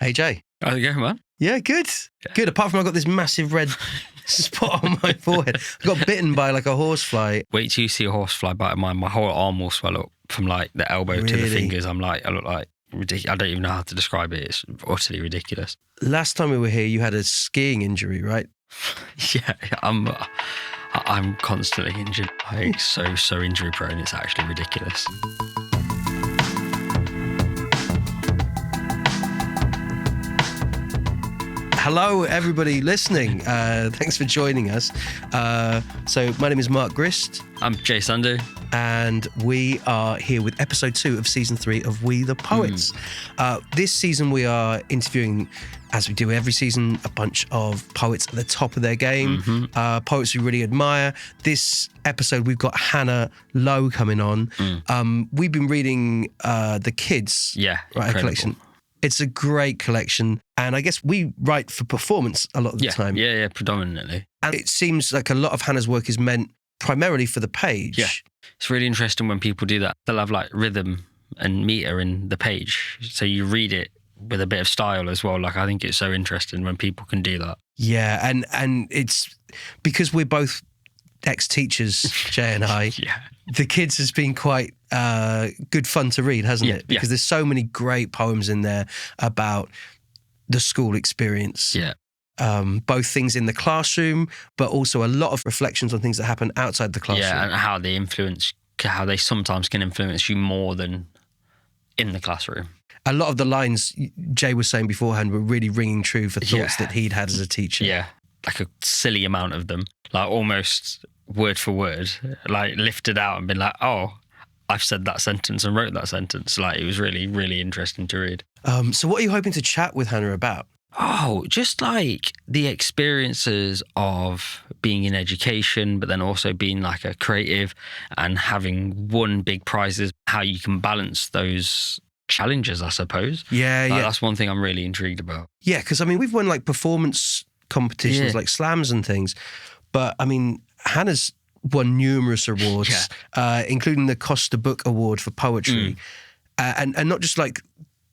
AJ. How's it going, man? Yeah, good. Yeah. Good. Apart from I've got this massive red spot on my forehead. I got bitten by like a horsefly. Wait till you see a horsefly bite mine. My whole arm will swell up from like the elbow to the fingers. I look like ridiculous. I don't even know how to describe it. It's utterly ridiculous. Last time we were here, you had a skiing injury, right? Yeah, I'm constantly injured. Like so injury prone. It's actually ridiculous. Hello, everybody listening. Thanks for joining us. So my name is Mark Grist. I'm Jay Sandhu. And we are here with episode 2 of season 3 of We the Poets. This season we are interviewing, as we do every season, a bunch of poets at the top of their game, poets we really admire. This episode we've got Hannah Lowe coming on. We've been reading The Kids collection. It's a great collection, and I guess we write for performance a lot of the time. Yeah, predominantly. And it seems like a lot of Hannah's work is meant primarily for the page. Yeah, it's really interesting when people do that. They'll have like rhythm and meter in the page, so you read it with a bit of style as well. Like, I think it's so interesting when people can do that. Yeah, and it's because we're both ex-teachers, Jay and I. The Kids has been quite good fun to read, hasn't it? Because there's so many great poems in there about the school experience. Yeah. Both things in the classroom, but also a lot of reflections on things that happen outside the classroom. Yeah, and how they sometimes can influence you more than in the classroom. A lot of the lines Jay was saying beforehand were really ringing true for thoughts that he'd had as a teacher. Yeah, like a silly amount of them, like almost word for word, like lifted out and been like, oh, I've said that sentence and wrote that sentence. Like, it was really, really interesting to read. So what are you hoping to chat with Hannah about? Oh, just like the experiences of being in education, but then also being like a creative and having won big prizes, how you can balance those challenges, I suppose. Yeah. That's one thing I'm really intrigued about. Yeah, because I mean, we've won like performance competitions, like slams and things. But I mean, Hannah's won numerous awards, including the Costa Book Award for poetry. And not just like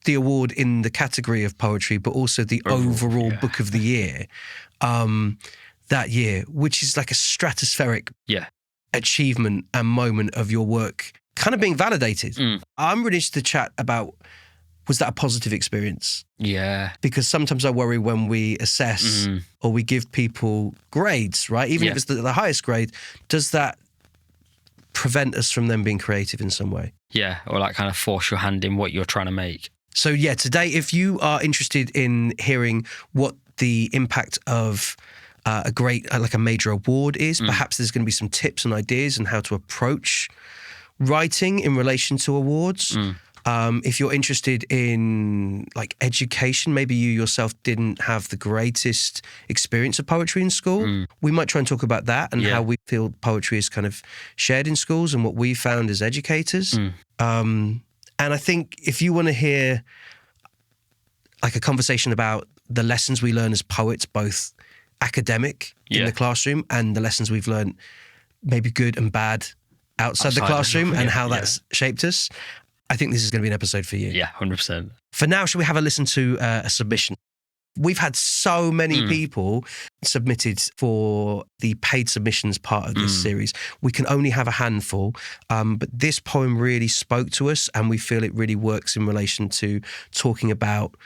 the award in the category of poetry, but also the overall book of the year that year, which is like a stratospheric achievement and moment of your work kind of being validated. I'm really interested to chat about, was that a positive experience? Yeah. Because sometimes I worry when we assess or we give people grades, right? Even if it's the highest grade, does that prevent us from them being creative in some way? Yeah, or like kind of force your hand in what you're trying to make. So yeah, today, if you are interested in hearing what the impact of a great, like a major award is, perhaps there's going to be some tips and ideas on how to approach writing in relation to awards. If you're interested in like education, maybe you yourself didn't have the greatest experience of poetry in school. We might try and talk about that and how we feel poetry is kind of shared in schools and what we found as educators. And I think if you want to hear like a conversation about the lessons we learn as poets, both academic in the classroom and the lessons we've learned, maybe good and bad outside the classroom and how that's shaped us, I think this is going to be an episode for you. Yeah, 100%. For now, should we have a listen to a submission? We've had so many people submitted for the paid submissions part of this series. We can only have a handful, but this poem really spoke to us and we feel it really works in relation to talking about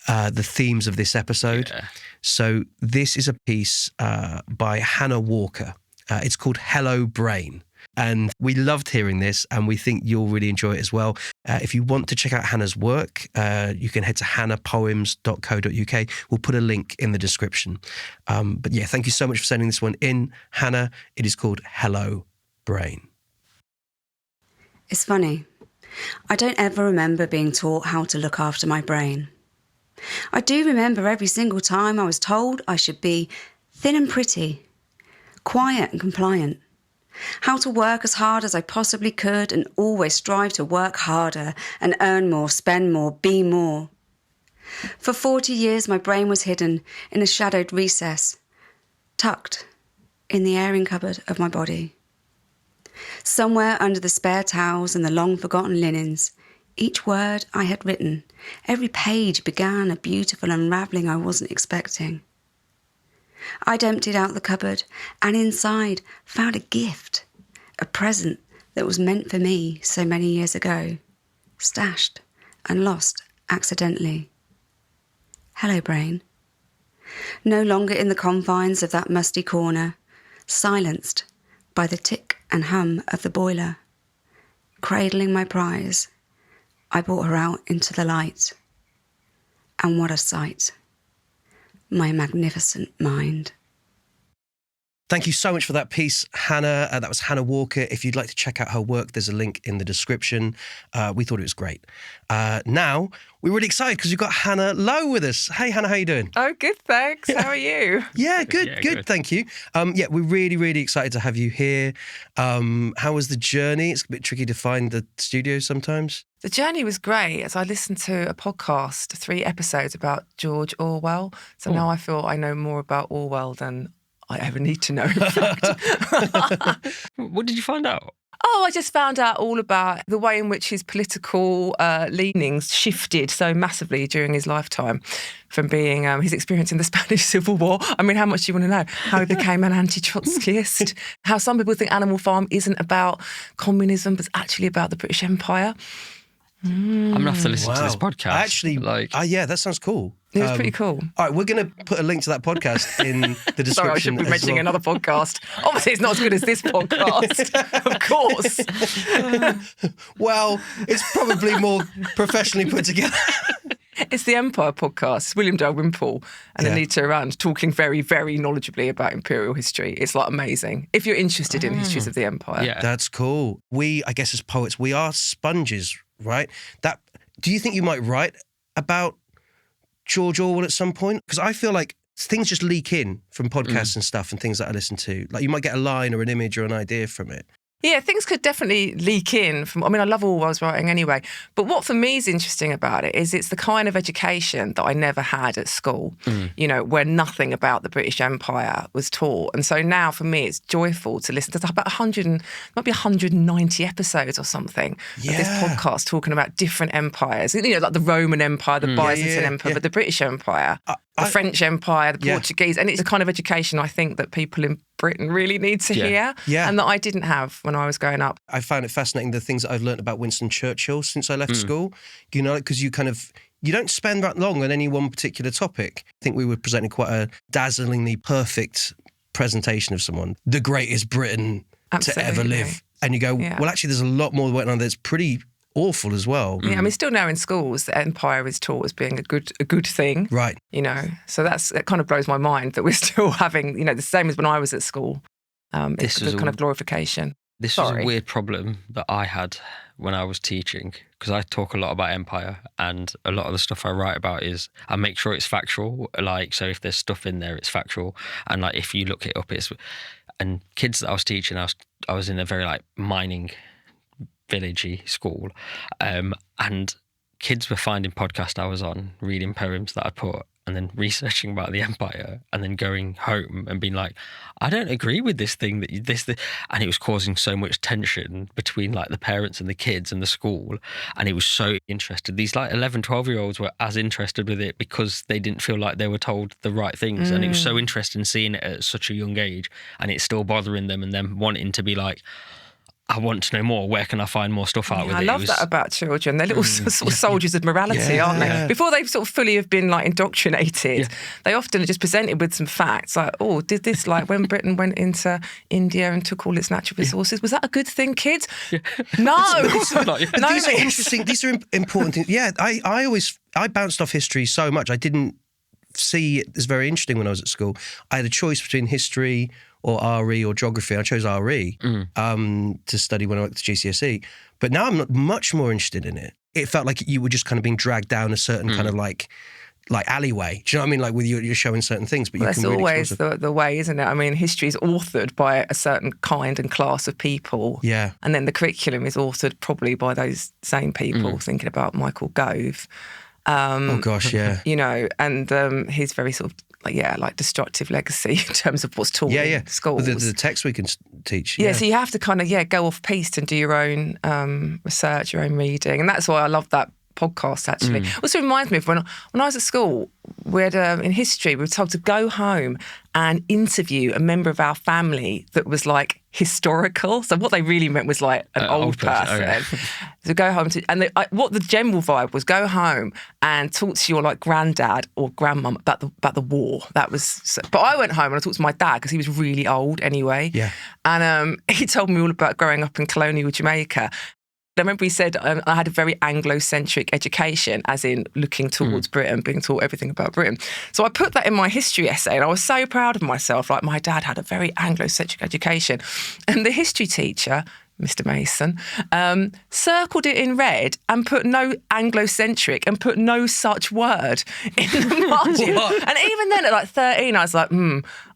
the themes of this episode. Yeah. So this is a piece by Hannah Walker. It's called Hello Brain. And we loved hearing this and we think you'll really enjoy it as well. If you want to check out Hannah's work, you can head to hannahpoems.co.uk. We'll put a link in the description. But yeah, thank you so much for sending this one in, Hannah. It is called Hello Brain. It's funny. I don't ever remember being taught how to look after my brain. I do remember every single time I was told I should be thin and pretty, quiet and compliant. How to work as hard as I possibly could and always strive to work harder and earn more, spend more, be more. For 40 years, my brain was hidden in a shadowed recess, tucked in the airing cupboard of my body. Somewhere under the spare towels and the long-forgotten linens, Each word I had written, every page began a beautiful unravelling I wasn't expecting. I'd emptied out the cupboard and inside found a gift, a present that was meant for me so many years ago, stashed and lost accidentally. Hello, brain. No longer in the confines of that musty corner, silenced by the tick and hum of the boiler. Cradling my prize, I brought her out into the light. And what a sight. My magnificent mind. Thank you so much for that piece, Hannah. That was Hannah Walker. If you'd like to check out her work, there's a link in the description. We thought it was great. Now, we're really excited because we've got Hannah Lowe with us. Hey, Hannah, how you doing? Oh, good, thanks. How are you? Yeah, good, thank you. We're really, really excited to have you here. How was the journey? It's a bit tricky to find the studio sometimes. The journey was great as I listened to a podcast, 3 episodes about George Orwell. So now I feel I know more about Orwell than I ever need to know, in fact. What did you find out? Oh, I just found out all about the way in which his political leanings shifted so massively during his lifetime, from being his experience in the Spanish Civil War. I mean, how much do you want to know? How he became an anti-Trotskyist, how some people think Animal Farm isn't about communism, but it's actually about the British Empire. I'm going to have to listen to this podcast. Actually, yeah, that sounds cool. It was pretty cool. All right, we're going to put a link to that podcast in the description. Sorry, I should be mentioning another podcast. Obviously, it's not as good as this podcast, of course. Well, it's probably more professionally put together. It's the Empire podcast. It's William Dalrymple and Anita Rand talking very, very knowledgeably about imperial history. It's like amazing. If you're interested in histories of the Empire. Yeah. That's cool. We, I guess as poets, we are sponges, right? Do you think you might write about George Orwell at some point? Because I feel like things just leak in from podcasts and stuff and things that I listen to. Like you might get a line or an image or an idea from it. Yeah, things could definitely leak in. I love Orwell's writing anyway. But what for me is interesting about it is it's the kind of education that I never had at school, where nothing about the British Empire was taught. And so now for me, it's joyful to listen to about 190 episodes or something of this podcast talking about different empires. Like the Roman Empire, the Byzantine Empire, but the British Empire, the French Empire, the Portuguese. And it's the kind of education I think that people in Britain really need to hear and that I didn't have when I was growing up. I found it fascinating, the things that I've learned about Winston Churchill since I left school, because you don't spend that long on any one particular topic. I think we were presenting quite a dazzlingly perfect presentation of someone, the greatest Briton to ever live. And you go, well, actually, there's a lot more that went on that's pretty awful as well. Yeah, still now in schools, the empire is taught as being a good thing. Right. So that kind of blows my mind that we're still having, the same as when I was at school. It's a kind of glorification. This was a weird problem that I had when I was teaching, because I talk a lot about empire and a lot of the stuff I write about is I make sure it's factual. So if there's stuff in there, it's factual. And if you look it up, and kids that I was teaching, I was in a very mining villagey school, and kids were finding podcasts I was on, reading poems that I put, and then researching about the empire, and then going home and being like, I don't agree with this thing and it was causing so much tension between the parents and the kids and the school, and it was so interested. These 11, 12-year-olds were as interested with it because they didn't feel like they were told the right things, and it was so interesting seeing it at such a young age, and it's still bothering them and them wanting to be like, I want to know more. Where can I find more stuff out with it? I love that about children. They're little sort of soldiers of morality, aren't they? Before they've sort of fully have been indoctrinated, they often are just presented with some facts did this when Britain went into India and took all its natural resources? Was that a good thing, kids? Yeah. No. These are interesting. These are important things. Yeah, I bounced off history so much. I didn't see it as very interesting when I was at school. I had a choice between history or RE or geography. I chose RE to study when I went to GCSE. But now I'm much more interested in it. It felt like you were just kind of being dragged down a certain kind of alleyway. Do you know what I mean? With you're showing certain things, but that's always the way, isn't it? History is authored by a certain kind and class of people. Yeah. And then the curriculum is authored probably by those same people, thinking about Michael Gove. Oh gosh, yeah. You know, and his very sort of like destructive legacy in terms of what's taught in schools. Well, the text we can teach. Yeah, so you have to kind of go off piste and do your own research, your own reading, and that's why I love that podcast actually. Also reminds me of when I was at school, we had in history we were told to go home and interview a member of our family that was like historical. So what they really meant was like an old person. Okay. So go home what the general vibe was, go home and talk to your like granddad or grandmum about the war. That was. But I went home and I talked to my dad because he was really old anyway. Yeah. And he told me all about growing up in colonial Jamaica. I remember he said I had a very Anglo-centric education, as in looking towards Britain, being taught everything about Britain. So I put that in my history essay and I was so proud of myself. Like, my dad had a very Anglo-centric education. And the history teacher, Mr. Mason, circled it in red and put no Anglo-centric and put no such word in the margin. And even then at like 13, I was like,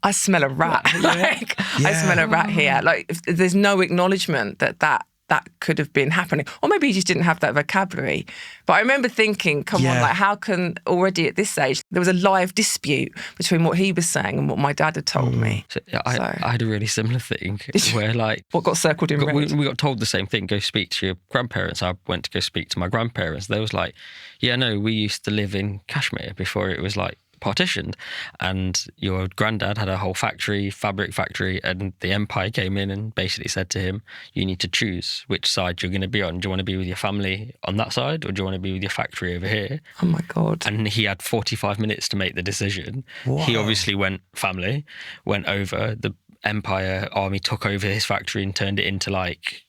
I smell a rat. I smell a rat here. Like, if there's no acknowledgement that could have been happening. Or maybe he just didn't have that vocabulary. But I remember thinking, come on, like, how can already at this age, there was a live dispute between what he was saying and what my dad had told me. So, I had a really similar thing where like... What got circled in red? We got told the same thing, go speak to your grandparents. I went to go speak to my grandparents. They was like, yeah, no, we used to live in Kashmir before it was like partitioned, and your granddad had a whole fabric factory, and the empire came in and basically said to him, you need to choose which side you're going to be on. Do you want to be with your family on that side, or do you want to be with your factory over here? Oh my God. And he had 45 minutes to make the decision. Wow. He obviously went family, went over, the empire army took over his factory and turned it into like,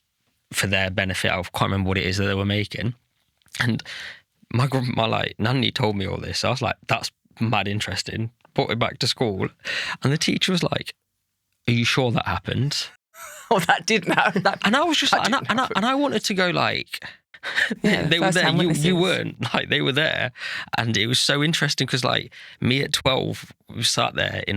for their benefit, I can't remember what it is that they were making. And my like nanny told me all this. So I was like, that's mad interesting. Brought it back to school, and the teacher was like, are you sure that happened? Oh, that didn't happen. And I was just like, and I wanted to go like, they were there, you weren't, like, they were there. And it was so interesting because like me at 12 we sat there it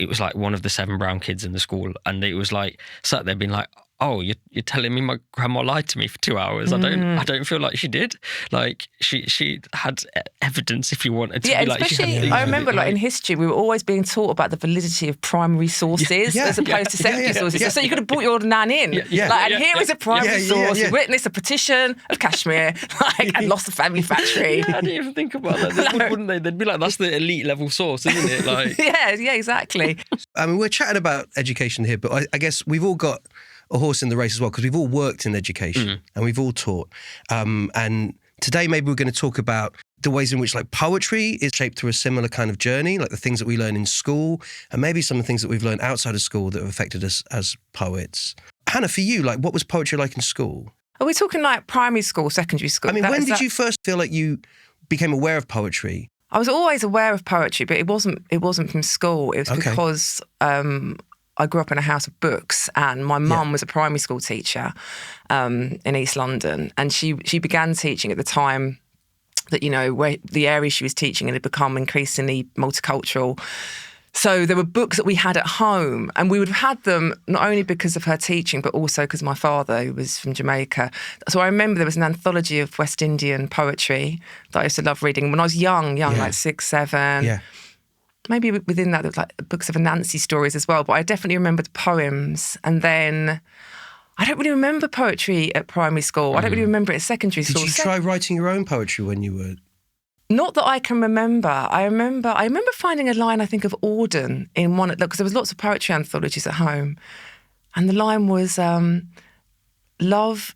was like one of the 7 brown kids in the school, and it was like sat there being like, oh, you're telling me my grandma lied to me for 2 hours. I don't feel like she did. Like she had evidence, if you wanted to. Yeah, be like, especially I remember like in history we were always being taught about the validity of primary sources as opposed to secondary sources. Yeah. So you could have brought your nan in. And here is a primary source. We witnessed a partition of Kashmir, and lost the family factory. I didn't even think about that. Wouldn't they? They'd be like, that's the elite level source, isn't it? Like, yeah, exactly. I mean, we're chatting about education here, but I guess we've all got a horse in the race as well, because we've all worked in education and we've all taught. And today maybe we're going to talk about the ways in which like poetry is shaped through a similar kind of journey, like the things that we learn in school, and maybe some of the things that we've learned outside of school that have affected us as poets. Hannah, for you, like, what was poetry like in school? Are we talking like primary school, secondary school? I mean, when did you first feel like you became aware of poetry? I was always aware of poetry, but it wasn't from school. It was because I grew up in a house of books, and my mum was a primary school teacher in East London, and she began teaching at the time that, you know, where the area she was teaching had become increasingly multicultural. So there were books that we had at home, and we would have had them not only because of her teaching, but also because my father, who was from Jamaica. So I remember there was an anthology of West Indian poetry that I used to love reading when I was young, like 6, 7. Yeah. Maybe within that, there was like books of Anansi stories as well, but I definitely remembered poems. And then I don't really remember poetry at primary school. I don't really remember it at secondary school. Did you try writing your own poetry when you were... Not that I can remember. I remember finding a line, I think, of Auden in one, because there was lots of poetry anthologies at home. And the line was, love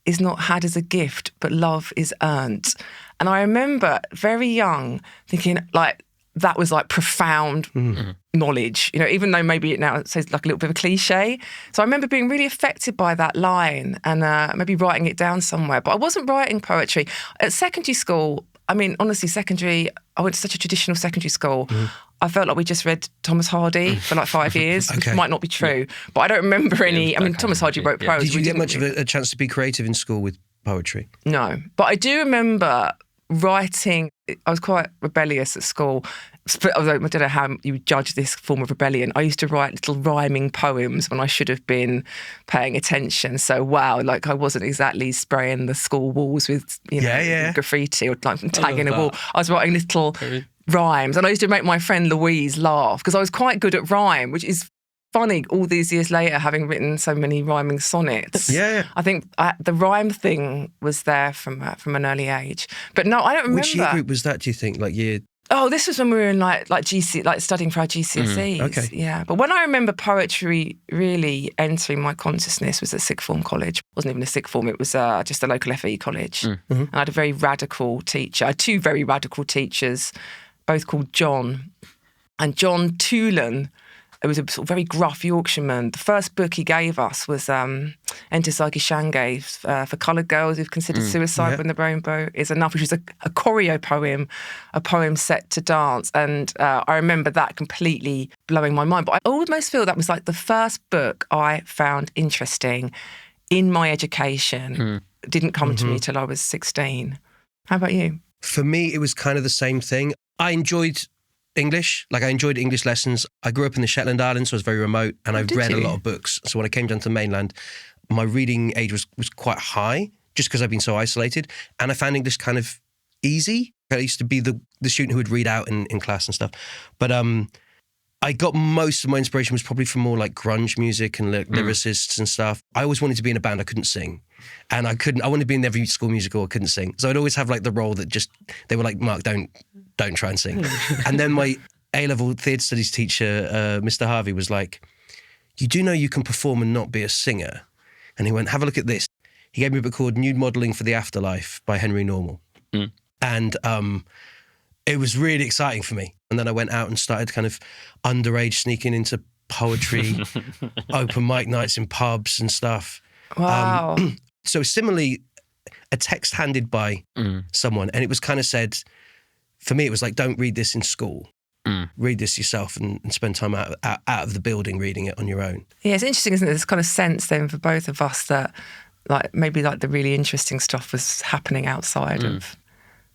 is not had as a gift, but love is earned. And I remember very young thinking, like, that was like profound knowledge, you know, even though maybe it now says like a little bit of a cliche. So I remember being really affected by that line and maybe writing it down somewhere. But I wasn't writing poetry. At secondary school, I mean, honestly, I went to such a traditional secondary school. I felt like we just read Thomas Hardy for like 5 years, which might not be true. But I don't remember any. I mean, Thomas Hardy wrote prose. Did you get much of a chance to be creative in school with poetry? No. But I do remember writing. I was quite rebellious at school although I don't know how you judge this form of rebellion, I used to write little rhyming poems when I should have been paying attention. So, wow, like I wasn't exactly spraying the school walls with, graffiti or like tagging a wall. I was writing little rhymes. And I used to make my friend Louise laugh because I was quite good at rhyme, which is funny all these years later, having written so many rhyming sonnets. Yeah. I think the rhyme thing was there from an early age. But no, I don't remember. Which year group was that, do you think? Like year... Oh, this was when we were in like GC, like studying for our GCSEs. Okay. Yeah. But when I remember poetry really entering my consciousness was at sixth form college. It wasn't even a sixth form, it was just a local FE college. And I had a very radical teacher. I had two very radical teachers, both called John. And John Toolan, it was a sort of very gruff Yorkshireman. The first book he gave us was Enter Psyche Shanghai for coloured girls who've considered suicide when the rainbow is enough, which was a choreo poem, a poem set to dance. And I remember that completely blowing my mind. But I almost feel that was like the first book I found interesting in my education. It didn't come to me till I was 16. How about you? For me, it was kind of the same thing. I enjoyed English. Like I enjoyed English lessons. I grew up in the Shetland Islands, so I was very remote, and I read a lot of books. So when I came down to the mainland, my reading age was quite high, just because I've been so isolated. And I found English kind of easy. I used to be the student who would read out in class and stuff. But I got most of my inspiration was probably from more like grunge music and lyricists and stuff. I always wanted to be in a band. I couldn't sing. And I wanted to be in every school musical. I couldn't sing. So I'd always have like the role that they were like, Mark, don't try and sing. And then my A-level theatre studies teacher, Mr. Harvey, was like, you do know you can perform and not be a singer. And he went, have a look at this. He gave me a book called Nude Modelling for the Afterlife by Henry Normal. And it was really exciting for me. And then I went out and started kind of underage sneaking into poetry, open mic nights in pubs and stuff. Wow. So similarly, a text handed by someone, and it was kind of said, for me, it was like, don't read this in school. Read this yourself and spend time out of the building reading it on your own. Yeah, it's interesting, isn't it? This kind of sense then for both of us that like maybe like the really interesting stuff was happening outside of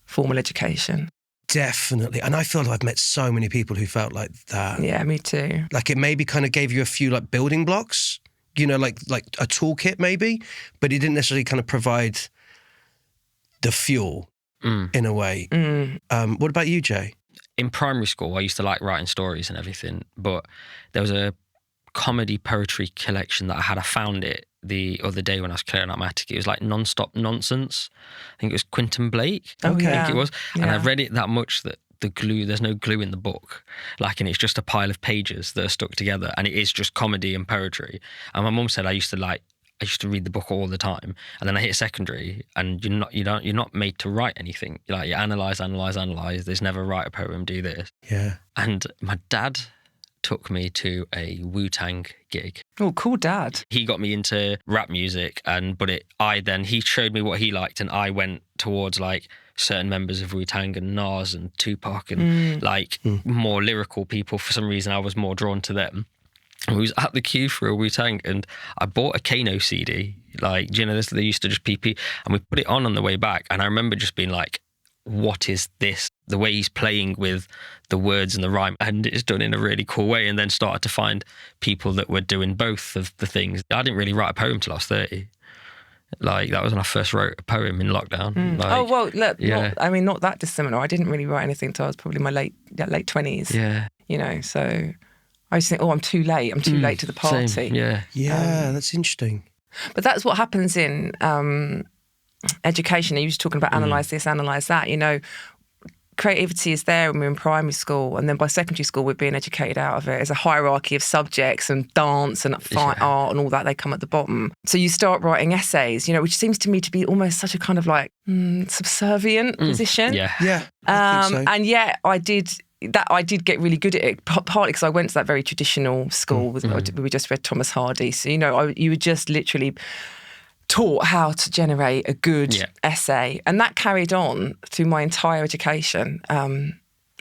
formal education. Definitely. And I feel like I've met so many people who felt like that. Yeah, me too. Like it maybe kind of gave you a few like building blocks, you know, like a toolkit maybe, but it didn't necessarily kind of provide the fuel in a way. What about you, Jay? In primary school, I used to like writing stories and everything, but there was a comedy poetry collection that I found it the other day when I was clearing out my attic. It was like Non-Stop Nonsense. I think it was Quentin Blake. Okay. I think it was. Yeah. And I read it that much that there's no glue in the book. Like, and it's just a pile of pages that are stuck together, and it is just comedy and poetry. And my mum said I used to read the book all the time, and then I hit secondary, and you're not made to write anything. Like you analyse. There's never write a poem, do this. Yeah. And my dad took me to a Wu-Tang gig. Oh, cool dad. He got me into rap music, he showed me what he liked, and I went towards like certain members of Wu-Tang and Nas and Tupac and more lyrical people. For some reason, I was more drawn to them. We was at the queue for a Wu-Tang, and I bought a Kano CD. Like, do you know, they used to just PP, and we put it on the way back. And I remember just being like, what is this? The way he's playing with the words and the rhyme, and it's done in a really cool way. And then started to find people that were doing both of the things. I didn't really write a poem till I was 30. Like, that was when I first wrote a poem in lockdown. Like, oh, well, look, not that dissimilar. I didn't really write anything till I was probably my late 20s. Yeah. You know, so I used to think, I'm too late. I'm too late to the party. Same, yeah. Yeah, that's interesting. But that's what happens in education. You were talking about analyse this, analyse that. You know, creativity is there when we're in primary school, and then by secondary school we're being educated out of it. There's a hierarchy of subjects, and dance and fine art and all that, they come at the bottom. So you start writing essays, you know, which seems to me to be almost such a kind of like subservient position. Yeah, I think so. And yet I did get really good at it, partly because I went to that very traditional school. We just read Thomas Hardy. So, you know, you were just literally taught how to generate a good essay. And that carried on through my entire education,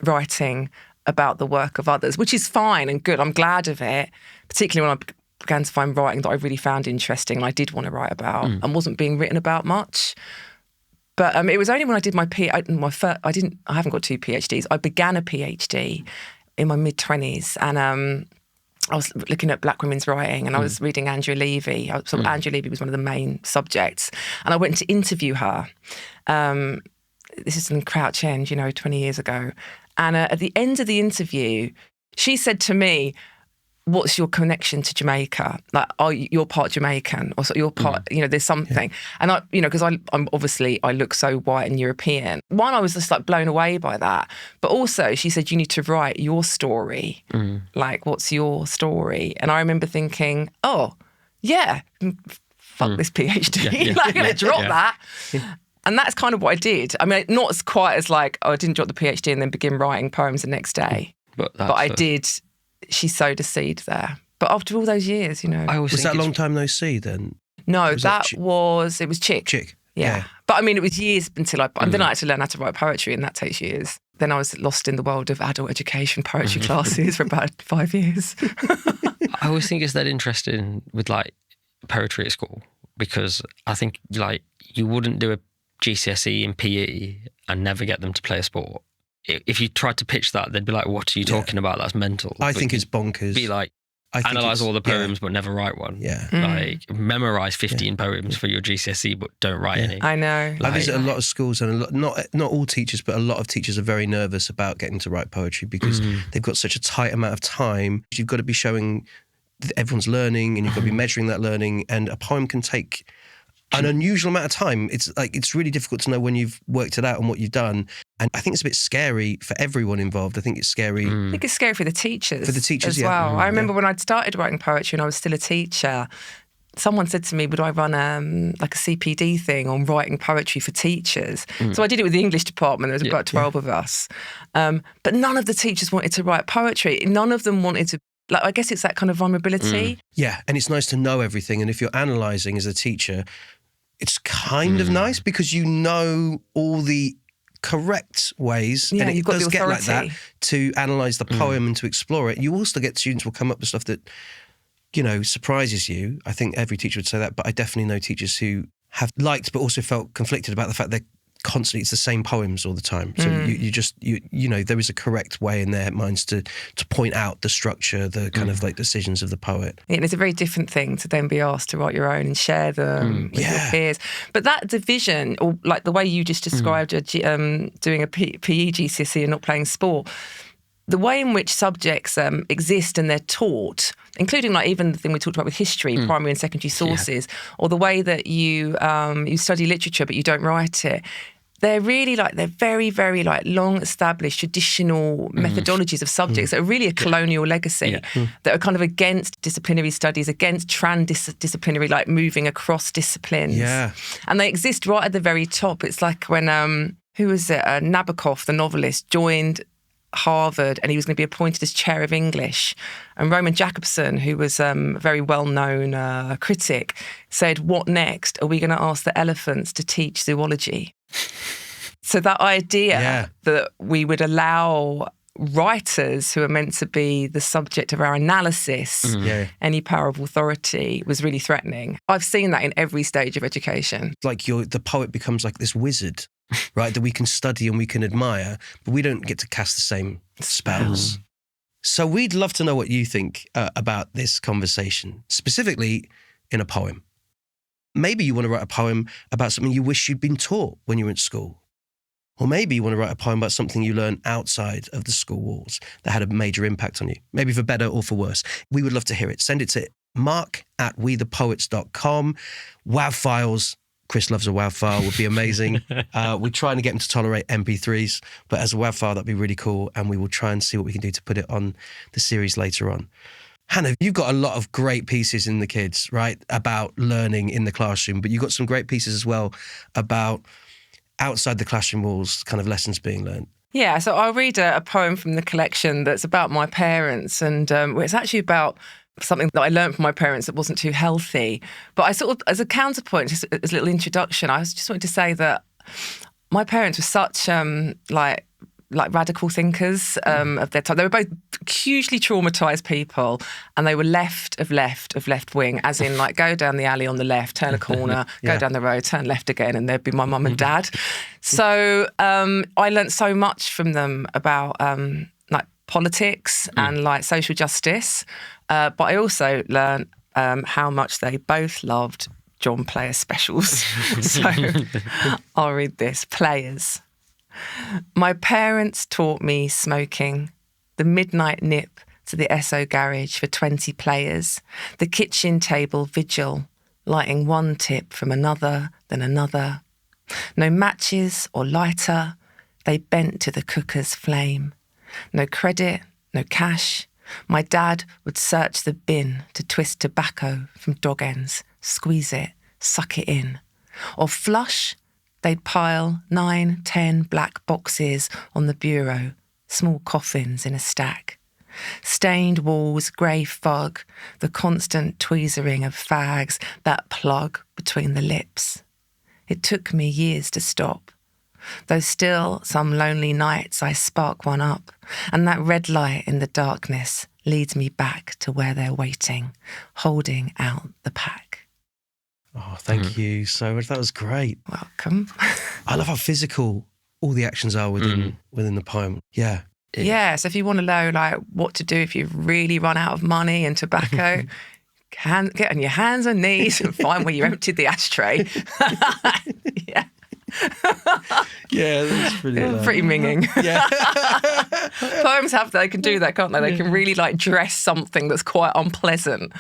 writing about the work of others, which is fine and good. I'm glad of it, particularly when I began to find writing that I really found interesting and I did want to write about and wasn't being written about much. But it was only when I did my I haven't got 2 PhDs. I began a PhD in my mid-20s, and I was looking at Black women's writing, and I was reading Andrea Levy. Andrea Levy was one of the main subjects, and I went to interview her. This is in Crouch End, 20 years ago. And at the end of the interview, she said to me, "What's your connection to Jamaica? Like, you're part Jamaican, or so you're part, there's something." And I, because I'm obviously, I look so white and European. One, I was just like blown away by that. But also she said, "You need to write your story." Like, what's your story? And I remember thinking, oh, yeah, fuck this PhD. I'm going to drop that. And that's kind of what I did. I mean, not as quite as like, I didn't drop the PhD and then begin writing poems the next day. But I did. She sowed a seed there. But after all those years, Was that a long time no see then? No, it was Chick. Chick. Yeah. But I mean, it was years until then I actually learned how to write poetry, and that takes years. Then I was lost in the world of adult education poetry classes for about 5 years. I always think it's that interesting with like poetry at school, because I think like you wouldn't do a GCSE in PE and never get them to play a sport. If you tried to pitch that, they'd be like, "What are you talking about? That's mental." I think it's bonkers. Be like, analyse all the poems but never write one. Yeah. Like, memorise 15 poems for your GCSE but don't write any. I know. I visit a lot of schools, and not all teachers, but a lot of teachers are very nervous about getting to write poetry because they've got such a tight amount of time. You've got to be showing that everyone's learning, and you've got to be measuring that learning, and a poem can take an unusual amount of time. It's really difficult to know when you've worked it out and what you've done. And I think it's a bit scary for everyone involved. I think it's scary. I think it's scary for the teachers. As yeah. well. I remember when I'd started writing poetry and I was still a teacher, someone said to me, would I run like a CPD thing on writing poetry for teachers? So I did it with the English department. There was about 12 of us. But none of the teachers wanted to write poetry. None of them wanted to. Like, I guess it's that kind of vulnerability. Yeah, and it's nice to know everything. And if you're analysing as a teacher, it's kind of nice because you know all the correct ways, and it does get like that, to analyse the poem and to explore it. You also get students will come up with stuff that, surprises you. I think every teacher would say that, but I definitely know teachers who have liked but also felt conflicted about the fact that constantly it's the same poems all the time. So there is a correct way in their minds to point out the structure, the kind of like decisions of the poet. Yeah, and it's a very different thing to then be asked to write your own and share them with your peers. But that division, or like the way you just described doing a PE GCSE and not playing sport, the way in which subjects exist and they're taught, including like even the thing we talked about with history, primary and secondary sources, or the way that you study literature but you don't write it, they're really they're very, very long established traditional methodologies of subjects that are really a colonial legacy that are kind of against disciplinary studies, against transdisciplinary, like moving across disciplines. Yeah. And they exist right at the very top. It's like when, who was it? Nabokov, the novelist, joined Harvard and he was going to be appointed as chair of English. And Roman Jakobson, who was a very well-known critic, said, "What next? Are we going to ask the elephants to teach zoology?" So that idea that we would allow writers who are meant to be the subject of our analysis, any power of authority, was really threatening. I've seen that in every stage of education. Like the poet becomes like this wizard, right, that we can study and we can admire, but we don't get to cast the same spells. So we'd love to know what you think about this conversation, specifically in a poem. Maybe you want to write a poem about something you wish you'd been taught when you were at school. Or maybe you want to write a poem about something you learned outside of the school walls that had a major impact on you, maybe for better or for worse. We would love to hear it. Send it to mark@wethepoets.com. WAV files. Chris loves a WAV file, would be amazing. We're trying to get him to tolerate MP3s, but as a WAV file, that'd be really cool. And we will try and see what we can do to put it on the series later on. Hannah, you've got a lot of great pieces in the kids, right, about learning in the classroom, but you've got some great pieces as well about outside the classroom walls, kind of lessons being learned. Yeah, so I'll read a poem from the collection that's about my parents, and it's actually about something that I learned from my parents that wasn't too healthy. But I sort of, as a counterpoint, just as a little introduction, I just wanted to say that my parents were such like radical thinkers of their time. They were both hugely traumatized people, and they were left of left wing, as in like go down the alley on the left, turn a corner, go down the road, turn left again, and there'd be my mum and dad. So I learnt so much from them about like politics and like social justice, but I also learnt how much they both loved John Player specials. So I'll read this. Players. My parents taught me smoking, the midnight nip to the Esso garage for 20 players, the kitchen table vigil, lighting one tip from another, then another. No matches or lighter, they bent to the cooker's flame. No credit, no cash. My dad would search the bin to twist tobacco from dog ends, squeeze it, suck it in. Or flush, they'd pile 9, 10 black boxes on the bureau, small coffins in a stack. Stained walls, grey fog, the constant tweezering of fags, that plug between the lips. It took me years to stop. Though still, some lonely nights I spark one up, and that red light in the darkness leads me back to where they're waiting, holding out the pack. Oh, thank you so much. That was great. Welcome. I love how physical all the actions are within the poem. Yeah. Yeah, so if you want to know like what to do if you've really run out of money and tobacco, get on your hands and knees and find where you emptied the ashtray. Yeah. Yeah, that's brilliant. Pretty minging. Yeah. Poems they can do that, can't they? They can really like dress something that's quite unpleasant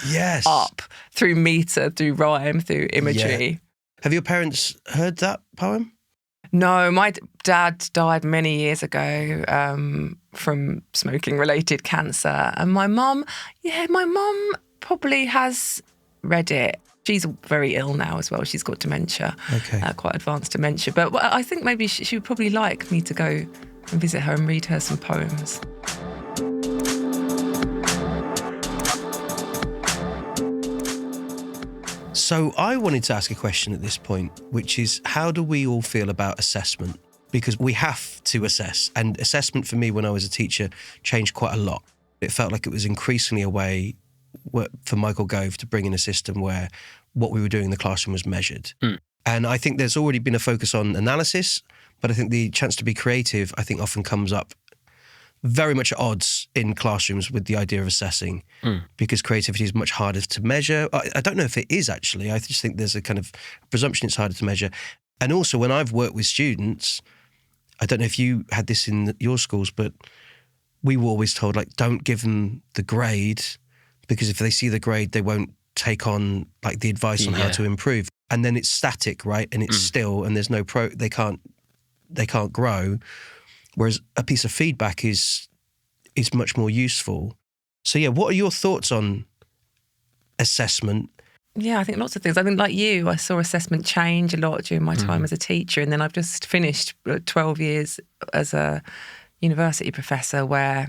up through metre, through rhyme, through imagery. Yeah. Have your parents heard that poem? No, my dad died many years ago from smoking-related cancer. And my mum probably has read it. She's very ill now as well. She's got dementia, quite advanced dementia. But I think maybe she would probably like me to go and visit her and read her some poems. So I wanted to ask a question at this point, which is how do we all feel about assessment? Because we have to assess. And assessment for me when I was a teacher changed quite a lot. It felt like it was increasingly a way for Michael Gove to bring in a system where what we were doing in the classroom was measured. And I think there's already been a focus on analysis, but I think the chance to be creative, I think often comes up very much at odds in classrooms with the idea of assessing because creativity is much harder to measure. I don't know if it is actually. I just think there's a kind of presumption it's harder to measure. And also when I've worked with students, I don't know if you had this in your schools, but we were always told like, don't give them the grade because if they see the grade, they won't take on like the advice on how to improve. And then it's static, right? And it's still, and there's no they can't grow. Whereas a piece of feedback is much more useful. So yeah, what are your thoughts on assessment? Yeah, I think lots of things. I think like you, I saw assessment change a lot during my time as a teacher. And then I've just finished 12 years as a university professor where,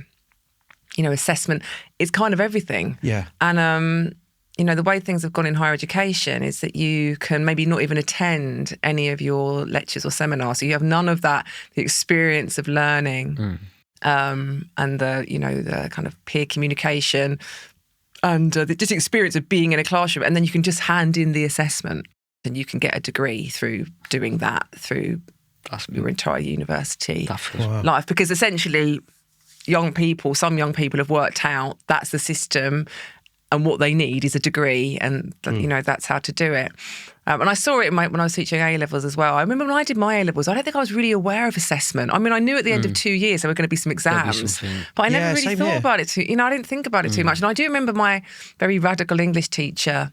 you know, assessment is kind of everything. Yeah. And, you know, the way things have gone in higher education is that you can maybe not even attend any of your lectures or seminars. So you have none of that, the experience of learning and the, you know, the kind of peer communication and the just experience of being in a classroom. And then you can just hand in the assessment and you can get a degree through doing that through your entire university life. Because essentially some young people have worked out that's the system. And what they need is a degree, and you know that's how to do it. And I saw it when I was teaching A-levels as well. I remember when I did my A-levels, I don't think I was really aware of assessment. I mean, I knew at the end of 2 years there were going to be some exams, but I never really thought about it too. You know, I didn't think about it too much. And I do remember my very radical English teacher,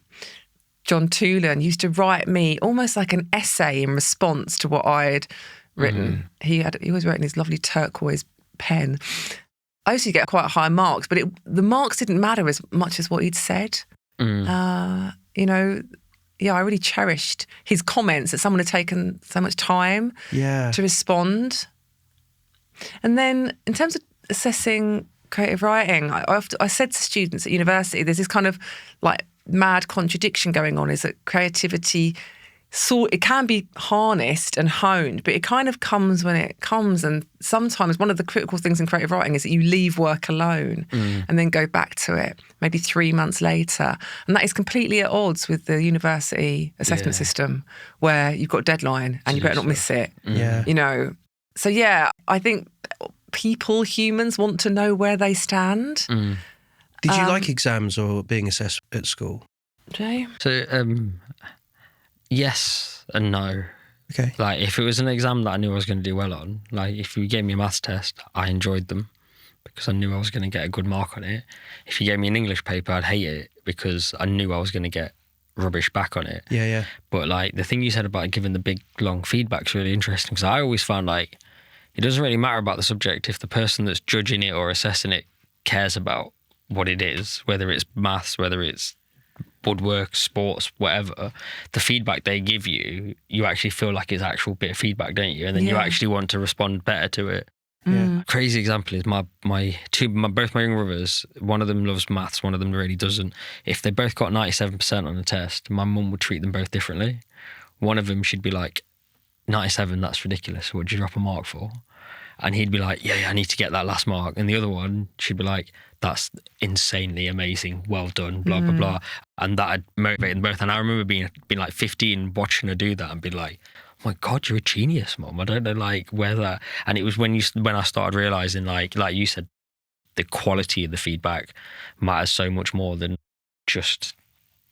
John Toolan, used to write me almost like an essay in response to what I had written. He always wrote in his lovely turquoise pen. I used to get quite high marks, but the marks didn't matter as much as what he'd said. You know, I really cherished his comments that someone had taken so much time to respond. And then in terms of assessing creative writing, I said to students at university, there's this kind of like mad contradiction going on, is that creativity it can be harnessed and honed, but it kind of comes when it comes. And sometimes one of the critical things in creative writing is that you leave work alone and then go back to it maybe 3 months later. And that is completely at odds with the university assessment system, where you've got a deadline and you better not miss it. Yeah. You know, so yeah, I think humans want to know where they stand. Did you like exams or being assessed at school? Jay? So, yes and no. Okay. Like, if it was an exam that I knew I was going to do well on, like if you gave me a maths test, I enjoyed them because I knew I was going to get a good mark on it. If you gave me an English paper, I'd hate it because I knew I was going to get rubbish back on it. Yeah, yeah. But like the thing you said about giving the big long feedback's really interesting, because I always found like it doesn't really matter about the subject if the person that's judging it or assessing it cares about what it is, whether it's maths, whether it's woodwork, sports, whatever. The feedback they give you, you actually feel like it's actual bit of feedback, don't you? And then you actually want to respond better to it. Yeah. Crazy example is both my young brothers. One of them loves maths, one of them really doesn't. If they both got 97% on a test, my mum would treat them both differently. One of them, she'd be like, 97, that's ridiculous. What'd you drop a mark for? And he'd be like, yeah, I need to get that last mark. And the other one, she'd be like, that's insanely amazing. Well done, blah, blah, blah. And that had motivated them both. And I remember being like 15, watching her do that and being like, oh my God, you're a genius, Mum. I don't know like where that. And it was when I started realizing, like you said, the quality of the feedback matters so much more than just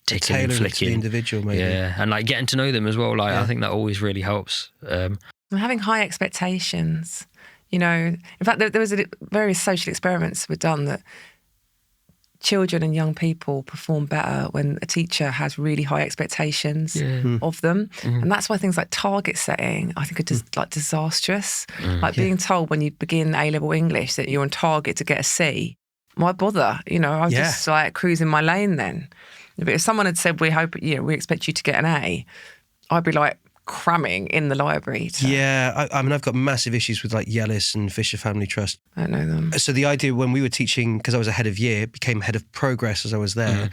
ticking and flicking. To the individual, maybe. Yeah, and like getting to know them as well. Like I think that always really helps. And having high expectations. You know, in fact, there was various social experiments were done that children and young people perform better when a teacher has really high expectations of them. And that's why things like target setting, I think, are just like disastrous. Like being told when you begin A-level English that you're on target to get a C. Why bother? You know, I was just like cruising my lane then. But if someone had said, we expect you to get an A, I'd be like, cramming in the library. I mean, I've got massive issues with like Yellis and Fisher Family Trust. I don't know them. So the idea when we were teaching, because I was a head of year, became head of progress as I was there,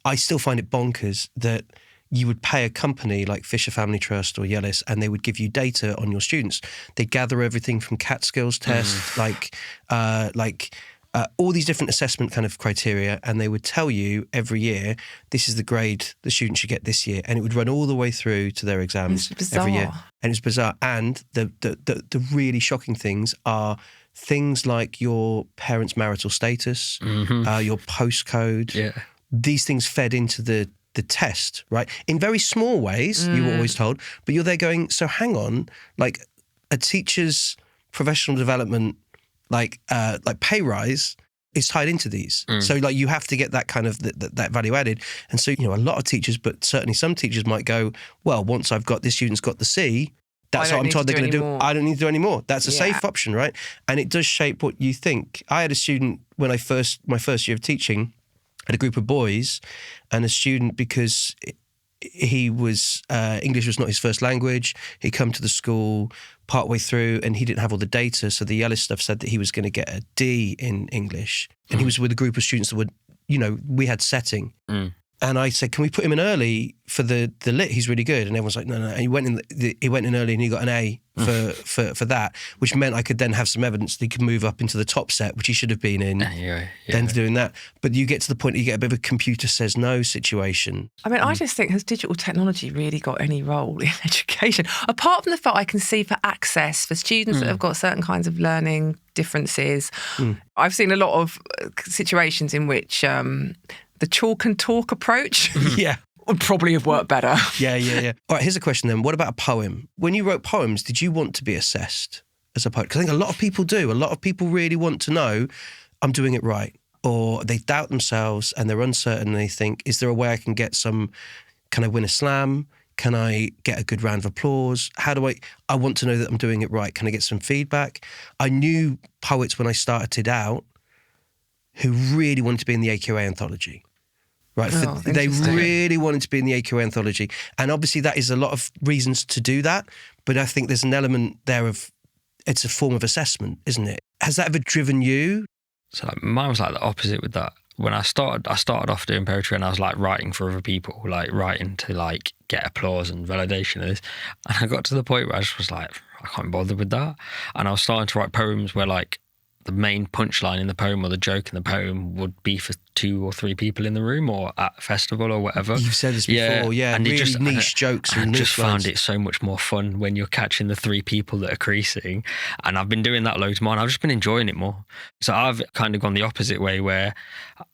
I still find it bonkers that you would pay a company like Fisher Family Trust or Yellis and they would give you data on your students. They gather everything from CAT skills tests, all these different assessment kind of criteria, and they would tell you every year, this is the grade the student should get this year. And it would run all the way through to their exams every year. And it's bizarre. And the really shocking things are things like your parents' marital status, your postcode. Yeah. These things fed into the test, right? In very small ways, you were always told, but you're there going, so hang on, like a teacher's professional development like pay rise is tied into these. So like you have to get that kind of that value added. And so, you know, a lot of teachers, but certainly some teachers might go, well, once I've got this student's got the C, that's what I'm told they're going to do. I don't need to do any more. That's a safe option, right? And it does shape what you think. I had a student when my first year of teaching, had a group of boys, and a student, because he was English was not his first language. He'd come to the school partway through and he didn't have all the data. So the Yellis stuff said that he was going to get a D in English. And he was with a group of students that would, you know, we had setting. And I said, can we put him in early for the lit? He's really good. And everyone's like, no. And he went in early and he got an A for that, which meant I could then have some evidence that he could move up into the top set, which he should have been in, then doing that. But you get to the point you get a bit of a computer says no situation. I mean, I just think, has digital technology really got any role in education? Apart from the fact I can see for access for students that have got certain kinds of learning differences. I've seen a lot of situations in which the chalk and talk approach would probably have worked better. Yeah. All right, here's a question then. What about a poem? When you wrote poems, did you want to be assessed as a poet? Because I think a lot of people do. A lot of people really want to know, I'm doing it right. Or they doubt themselves and they're uncertain and they think, is there a way I can get some, can I win a slam? Can I get a good round of applause? How do I want to know that I'm doing it right. Can I get some feedback? I knew poets when I started out who really wanted to be in the AQA anthology. Right, they really wanted to be in the AQA anthology. And obviously that is a lot of reasons to do that, but I think there's an element there of, it's a form of assessment, isn't it? Has that ever driven you? So like, mine was like the opposite with that. when I started off doing poetry, and I was like writing for other people, like writing to like get applause and validation of this. And I got to the point where I just was like, I can't be bothered with that. And I was starting to write poems where like the main punchline in the poem or the joke in the poem would be for 2 or 3 people in the room or at a festival or whatever. You've said this before, yeah. And really niche jokes and niche just found it so much more fun when you're catching the 3 people that are creasing. And I've been doing that loads more, and I've just been enjoying it more. So I've kind of gone the opposite way, where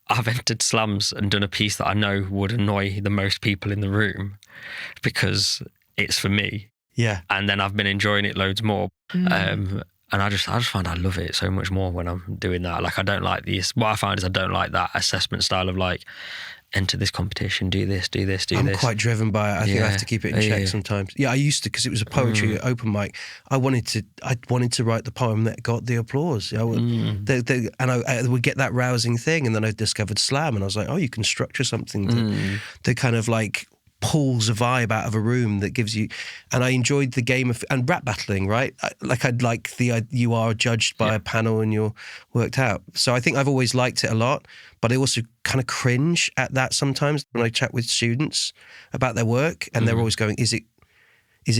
I've entered slams and done a piece that I know would annoy the most people in the room because it's for me. Yeah. And then I've been enjoying it loads more. And I just find I love it so much more when I'm doing that. Like, I don't like these. What I find is I don't like that assessment style of like, enter this competition, do this, do this, do this. I'm quite driven by it. I think I have to keep it in check sometimes. Yeah, I used to, because it was a poetry open mic. I wanted to write the poem that got the applause. I would get that rousing thing, and then I discovered slam, and I was like, oh, you can structure something to kind of like pulls a vibe out of a room that gives you, and I enjoyed the game of, and rap battling, right? I'd like you are judged by a panel and you're worked out. So I think I've always liked it a lot, but I also kind of cringe at that sometimes when I chat with students about their work, and they're always going, is it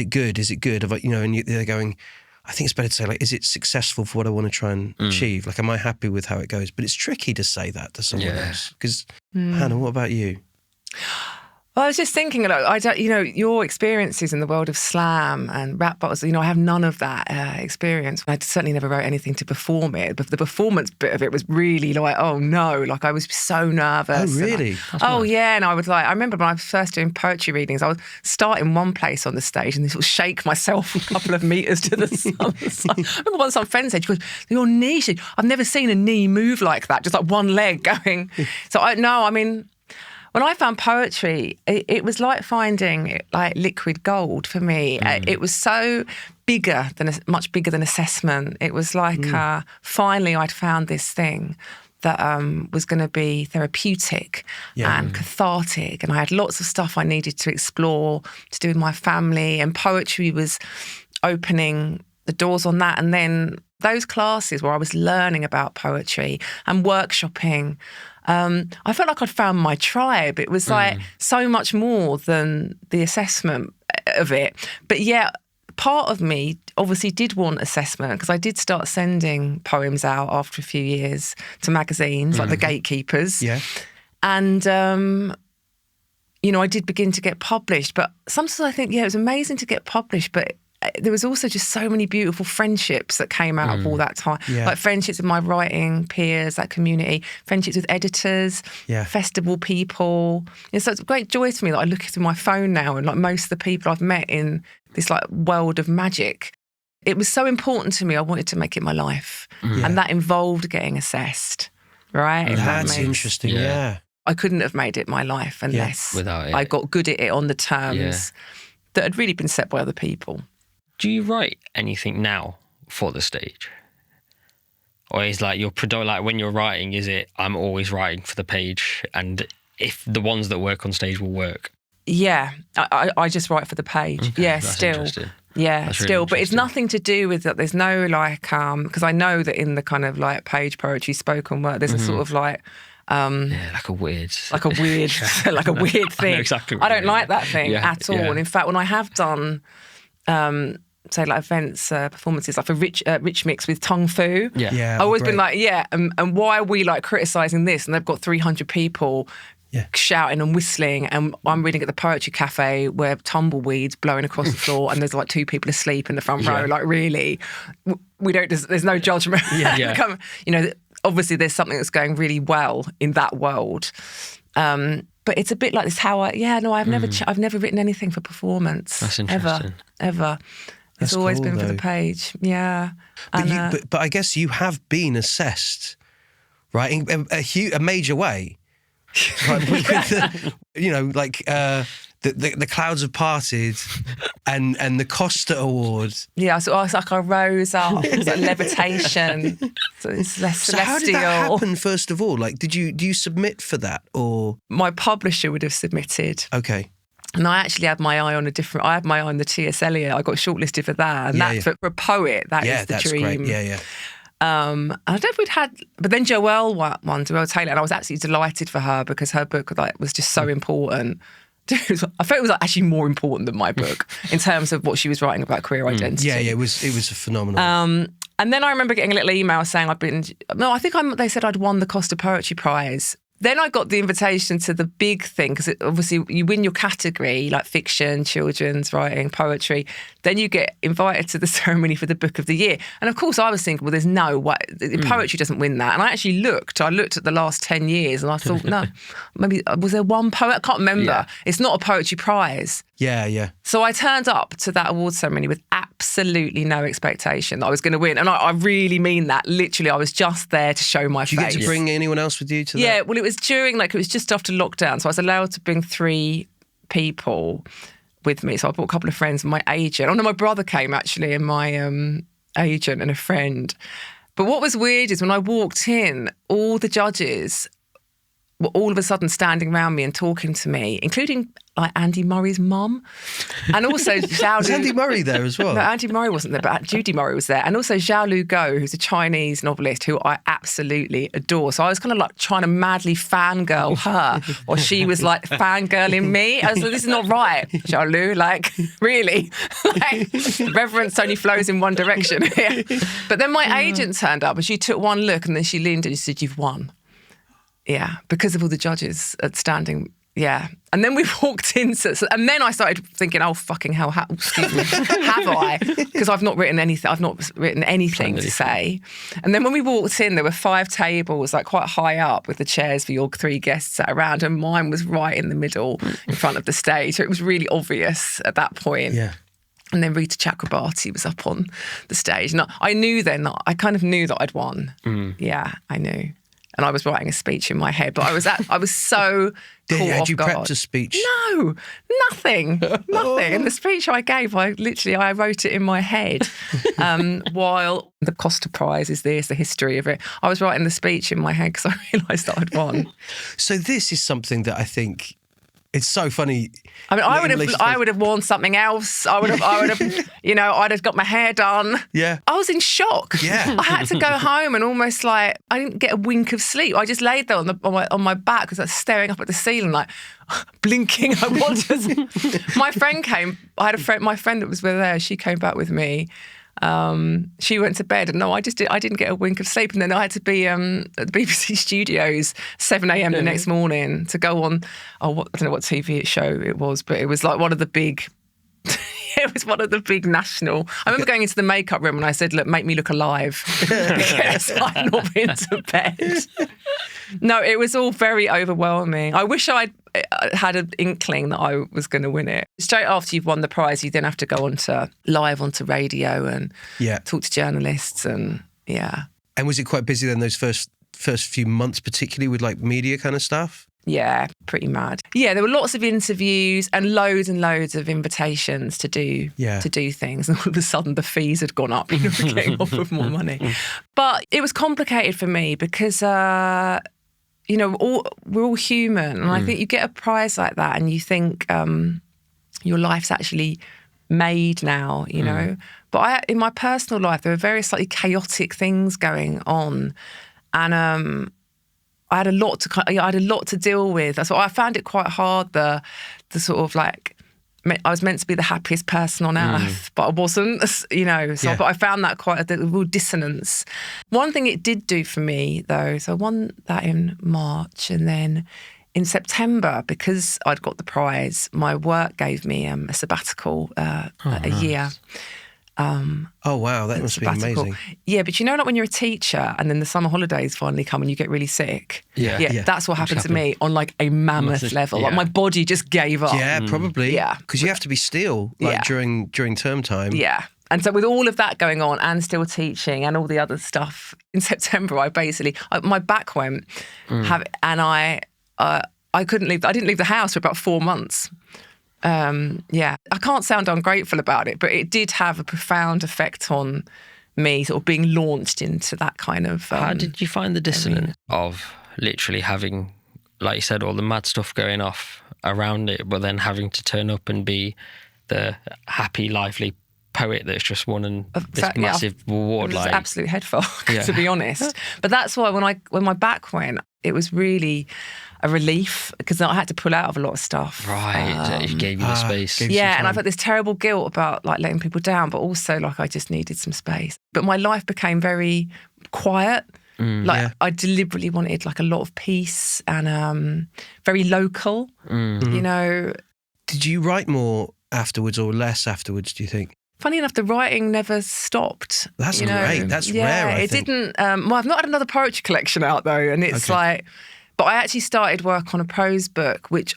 good? Is it good? And they're going, I think it's better to say, like, is it successful for what I want to try and achieve? Like, am I happy with how it goes? But it's tricky to say that to someone else. Because, Hannah, what about you? Well, I was just thinking, your experiences in the world of slam and rap battles, I have none of that experience. I certainly never wrote anything to perform it, but the performance bit of it was really like, oh no, like I was so nervous. Oh, really? Yeah. And I remember when I was first doing poetry readings, I would start in one place on the stage and sort of shake myself a couple of metres to the side. I remember once some friend said, she goes, your knee, I've never seen a knee move like that, just like one leg going. So when I found poetry, it was like finding like liquid gold for me. It was so much bigger than assessment. It was like finally I'd found this thing that was going to be therapeutic and cathartic, and I had lots of stuff I needed to explore to do with my family, and poetry was opening the doors on that. And then those classes where I was learning about poetry and workshopping, I felt like I'd found my tribe. It was like so much more than the assessment of it. But yeah, part of me obviously did want assessment, because I did start sending poems out after a few years to magazines, like the Gatekeepers. Yeah. And, I did begin to get published. But sometimes I think, it was amazing to get published, but there was also just so many beautiful friendships that came out of all that time. Yeah. Like friendships with my writing peers, that community, friendships with editors, festival people. So it's a great joy to me that I look through my phone now, and like most of the people I've met in this like world of magic. It was so important to me. I wanted to make it my life. And that involved getting assessed, right? That's interesting, I couldn't have made it my life unless I got good at it on the terms that had really been set by other people. Do you write anything now for the stage? Or is like your like when you're writing, is it I'm always writing for the page, and if the ones that work on stage will work? Yeah, I just write for the page. Okay, still. Yeah, that's still. Really, but it's nothing to do with that. There's no like, because I know that in the kind of like page poetry, spoken word, there's a sort of like, like a weird thing. Exactly. I don't like that thing at all. And in fact, when I have done, say like events, performances, like a rich mix with Tung Fu. I've always been like, and why are we like criticising this? And they've got 300 people shouting and whistling, and I'm reading at the Poetry Cafe where tumbleweeds blowing across the floor, and there's like 2 people asleep in the front row. Like, really, we don't. There's no judgment. Obviously, there's something that's going really well in that world. But it's a bit like this. I've never written anything for performance. That's interesting. Ever. It's always been for the page. Yeah. But I guess you have been assessed, right, in a major way. Right, the clouds have parted, and the Costa Award. Yeah, so I was like, I rose up. It was like levitation. So it's celestial. So how did that happen? First of all, like, do you submit for that, or my publisher would have submitted? Okay. And I actually had my eye on I had my eye on the T.S. Eliot. I got shortlisted for that, and for a poet, that is the dream. Great. Yeah. I don't know if we'd had, but then Joelle won, Joelle Taylor, and I was absolutely delighted for her because her book was just so important. I felt it was actually more important than my book in terms of what she was writing about queer identity. Yeah, it was a phenomenal. And then I remember getting a little email saying they said I'd won the Costa Poetry Prize. Then I got the invitation to the big thing, because obviously you win your category, like fiction, children's writing, poetry. Then you get invited to the ceremony for the Book of the Year. And of course I was thinking, well, there's no way, poetry doesn't win that. And I actually looked at the last 10 years and I thought, no, maybe, was there one poet? I can't remember. Yeah. It's not a poetry prize. Yeah. So I turned up to that award ceremony with absolutely no expectation that I was going to win. And I really mean that. Literally, I was just there to show my face. Did you get to bring anyone else with you to that? Yeah, well, it was it was just after lockdown. So I was allowed to bring 3 people with me. So I brought a couple of friends and my agent. Oh no, my brother came actually, and my agent and a friend. But what was weird is when I walked in, all the judges were all of a sudden standing around me and talking to me, including like Andy Murray's mum. And also Zhao Was Andy Murray there as well? No, Andy Murray wasn't there, but Judy Murray was there. And also Zhao Lu Guo, who's a Chinese novelist who I absolutely adore. So I was kind of like trying to madly fangirl her, or she was like fangirling me. I was like, this is not right, Zhao Lu, like, really? Like, reverence only flows in one direction here. But then my agent turned up and she took one look and then she leaned and she said, "You've won." Yeah, because of all the judges standing. Yeah. And then we walked in, and then I started thinking, oh, fucking hell, excuse me, have I? Because I've not written anything. I've not written anything to say. And then when we walked in, there were 5 tables, like quite high up, with the chairs for your 3 guests sat around, and mine was right in the middle, in front of the stage. So it was really obvious at that point. Yeah. And then Rita Chakrabarti was up on the stage. And I knew then, I kind of knew that I'd won. Yeah, I knew. And I was writing a speech in my head, but I was so caught off guard. Had you prepped a speech? No, nothing. And the speech I gave, I wrote it in my head. While the Costa Prize is the history of it, I was writing the speech in my head because I realised that I'd won. So this is something that I think. It's so funny. I mean, I would have worn something else. I would have, I'd have got my hair done. Yeah. I was in shock. Yeah. I had to go home and almost like, I didn't get a wink of sleep. I just laid there on my back because I was staring up at the ceiling, like blinking. My friend came. My friend that was there. She came back with me. She went to bed, and no, I didn't get a wink of sleep, and then I had to be at the BBC Studios 7 a.m. the next morning to go on. I don't know what TV show it was, but it was like one of the big. It was one of the big national. I remember going into the makeup room and I said, "Look, make me look alive," because I'd not been to bed. No, it was all very overwhelming. I wish I'd had an inkling that I was going to win it. Straight after you've won the prize, you then have to go live onto radio and talk to journalists and yeah. And was it quite busy then, those first few months, particularly with like media kind of stuff? Yeah, pretty mad. Yeah, there were lots of interviews and loads of invitations to do things. And all of a sudden the fees had gone up, getting offered more money. But it was complicated for me because, we're all human. And I think you get a prize like that and you think your life's actually made now, you know. But in my personal life, there were very slightly chaotic things going on. And I had a lot to deal with. So I found it quite hard, the sort of like, I was meant to be the happiest person on earth, but I wasn't, but I found that quite a real dissonance. One thing it did do for me though, so I won that in March, and then in September, because I'd got the prize, my work gave me a sabbatical, a year. Oh wow, that must be amazing. Yeah, but like when you're a teacher and then the summer holidays finally come and you get really sick. Yeah. That's what happened to me on like a mammoth level. Yeah. Like my body just gave up. Yeah, probably. Yeah, because you have to be still during term time. Yeah. And so with all of that going on and still teaching and all the other stuff, in September my back went, and I couldn't leave. I didn't leave the house for about 4 months. I can't sound ungrateful about it, but it did have a profound effect on me, sort of being launched into that kind of. How did you find the dissonance of literally having, like you said, all the mad stuff going off around it, but then having to turn up and be the happy, lively poet that's just won this massive award. It was like absolute head fuck, to be honest. But that's why when my back went, it was really a relief because I had to pull out of a lot of stuff. Right, it gave you the space. Yeah, and I felt this terrible guilt about like letting people down, but also like I just needed some space. But my life became very quiet. I deliberately wanted like a lot of peace and very local, you know. Did you write more afterwards or less afterwards, do you think? Funny enough, the writing never stopped. That's great. That's rare, I think. It didn't. Well, I've not had another poetry collection out though, and it's like. But I actually started work on a prose book, which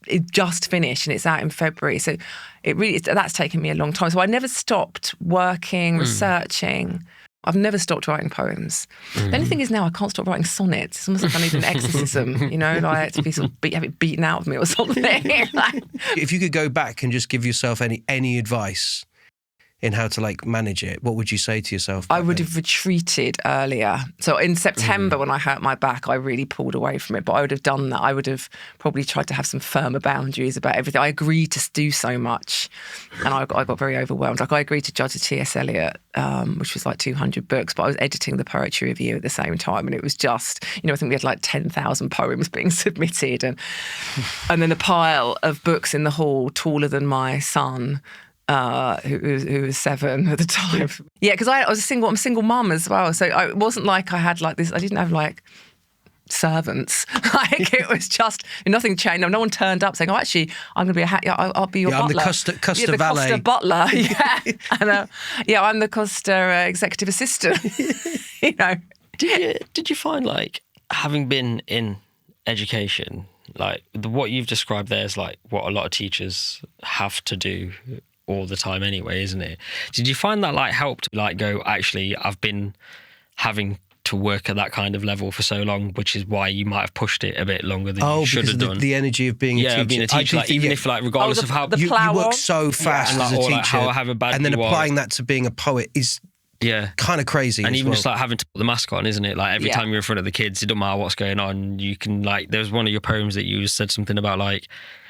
it just finished, and it's out in February. So that's taken me a long time. So I never stopped working, researching. I've never stopped writing poems. The only thing is now I can't stop writing sonnets. It's almost like I need an exorcism, you know, like to be sort of have it beaten out of me or something. If you could go back and just give yourself any advice in how to like manage it, what would you say to yourself? I would have retreated earlier. So in September when I hurt my back, I really pulled away from it, but I would have done that. I would have probably tried to have some firmer boundaries about everything. I agreed to do so much and I got very overwhelmed. Like I agreed to judge a T.S. Eliot, which was like 200 books, but I was editing the poetry review at the same time and it was just, you know, I think we had like 10,000 poems being submitted and then a pile of books in the hall taller than my son, who was 7 at the time. Yeah, because I'm a single mum as well. So it wasn't like I had like this, I didn't have like servants. Like it was just, nothing changed. No one turned up saying, oh, actually, I'm going to be I'll be your butler. I'm the Costa valet. Costa butler, yeah. And I'm the Costa executive assistant, you know. Did you find like having been in education, like what you've described there is like what a lot of teachers have to do all the time anyway, isn't it? Did you find that like helped like go, actually, I've been having to work at that kind of level for so long, which is why you might have pushed it a bit longer than you should have done. The energy of being a teacher. Being a teacher, like, even if like regardless of how you work so fast as a teacher, like however bad and then applying that to being a poet is kind of crazy. And even just like having to put the mask on, isn't it? Like every time you're in front of the kids, it doesn't matter what's going on. You can like, there was one of your poems that you said something about like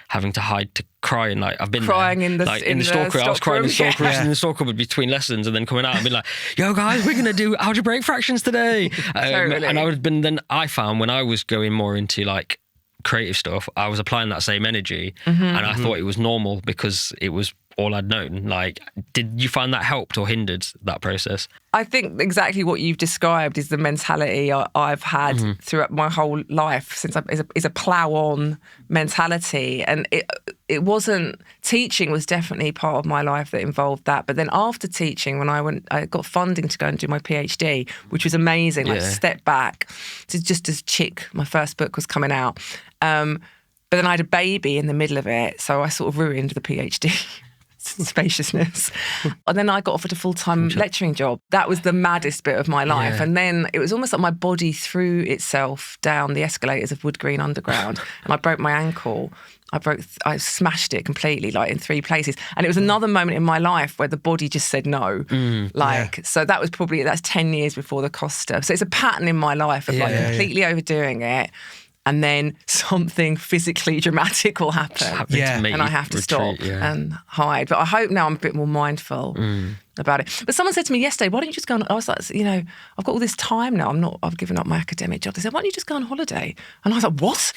having to hide to cry, and like I've been crying there, in the like in the stock room. I was crying in the stock room, in the stock room between lessons, and then coming out and being like, "Yo, guys, we're gonna do algebraic fractions today." Totally. And then I found when I was going more into like creative stuff, I was applying that same energy, and I thought it was normal because it was all I'd known. Like, did you find that helped or hindered that process? I think exactly what you've described is the mentality I've had throughout my whole life since is a plow-on mentality. And it wasn't, teaching was definitely part of my life that involved that. But then after teaching, when I got funding to go and do my PhD, which was amazing, like step back to just as chick, my first book was coming out. But then I had a baby in the middle of it, so I sort of ruined the PhD. Spaciousness. And then I got offered a full-time lecturing job. That was the maddest bit of my life. Yeah. And then it was almost like my body threw itself down the escalators of Wood Green Underground and I broke my ankle. I smashed it completely, like in 3 places. And it was another moment in my life where the body just said no. So that was that's 10 years before the Costa. So it's a pattern in my life of completely overdoing it. And then something physically dramatic will happen. And I have to stop and hide. But I hope now I'm a bit more mindful about it. But someone said to me yesterday, why don't you just go on, I was like, you know, I've got all this time now, I've given up my academic job. They said, why don't you just go on holiday? And I was like, what?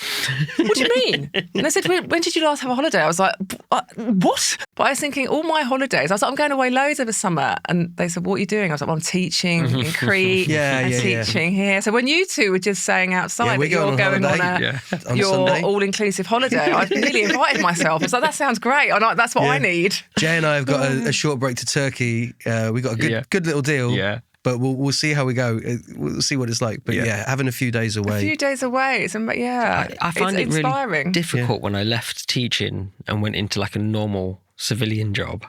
What do you mean? And they said, when did you last have a holiday? I was like, what? But I was thinking, all my holidays, I was like, I'm going away loads over summer. And they said, what are you doing? I was like, well, I'm teaching in Crete and teaching here. So when you two were just saying outside that you're going on your all-inclusive holiday, I nearly invited myself. I was like, that sounds great. That's what I need. Jay and I have got a short break to Turkey. We got a good little deal. Yeah. But we'll see how we go. We'll see what it's like. But having a few days away. I find it inspiring. Really difficult when I left teaching and went into like a normal civilian job.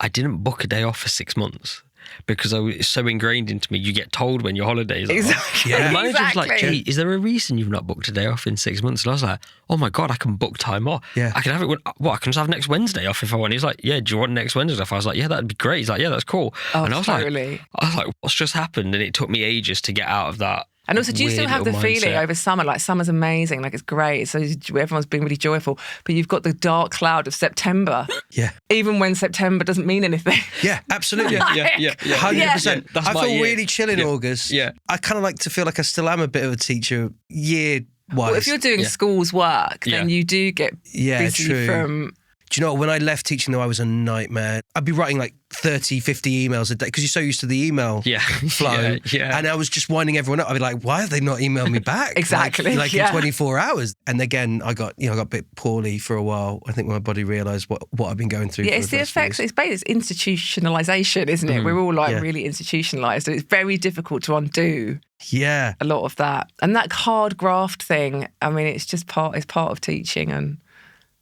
I didn't book a day off for 6 months. Because it's so ingrained into me, you get told when your holidays are. Exactly. And the manager was like, Jay, is there a reason you've not booked a day off in 6 months? And I was like, oh my God, I can book time off. Yeah. I can have it I can just have next Wednesday off if I want. He's like, yeah, do you want next Wednesday off? I was like, yeah, that'd be great. He's like, yeah, that's cool. Oh, and I was like, what's just happened? And it took me ages to get out of that And also, do you still weird have the little feeling mindset. over summer, like summer's amazing, like it's great, so everyone's being really joyful, but you've got the dark cloud of September, Yeah. even when September doesn't mean anything. Yeah, absolutely. Yeah. 100%. That's I my feel year. really chill in Yeah. August. Yeah. I kind of like to feel like I still am a bit of a teacher year-wise. Well, if you're doing school's work, then Yeah. you do get busy true. from... Do you know what? When I left teaching, though, I was a nightmare. I'd be writing like 30, 50 emails a day because you're so used to the email flow. Yeah. And I was just winding everyone up. I'd be like, why have they not emailed me back? Exactly, Like yeah. in 24 hours. And again, I got a bit poorly for a while. I think my body realised what I've been going through. Yeah, for it's the past few effects. years. It's basically institutionalisation, isn't it? We're all like Yeah. really institutionalised, and it's very difficult to undo Yeah. a lot of that. And that hard graft thing, I mean, it's just part of teaching. And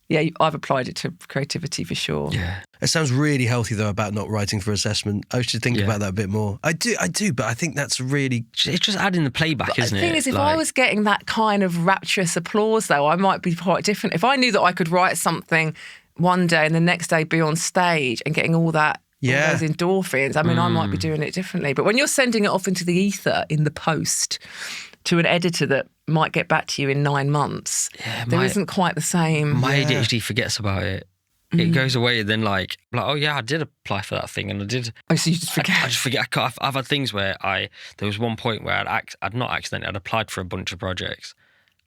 yeah, I've applied it to creativity for sure. Yeah. It sounds really healthy, though, about not writing for assessment. I should think about that a bit more. I do, but I think that's really... It's just adding the playback, isn't it? The thing is, if I was getting that kind of rapturous applause, though, I might be quite different. If I knew that I could write something one day and the next day be on stage and getting all that, all those endorphins, I mean, I might be doing it differently. But when you're sending it off into the ether in the post to an editor that might get back to you in 9 months, there isn't quite the same. My ADHD forgets about it. It goes away, and then like, oh yeah, I did apply for that thing, and I did. Oh, so you just forget. I just forget. I've had things where there was one point where I'd not accidentally, I'd applied for a bunch of projects,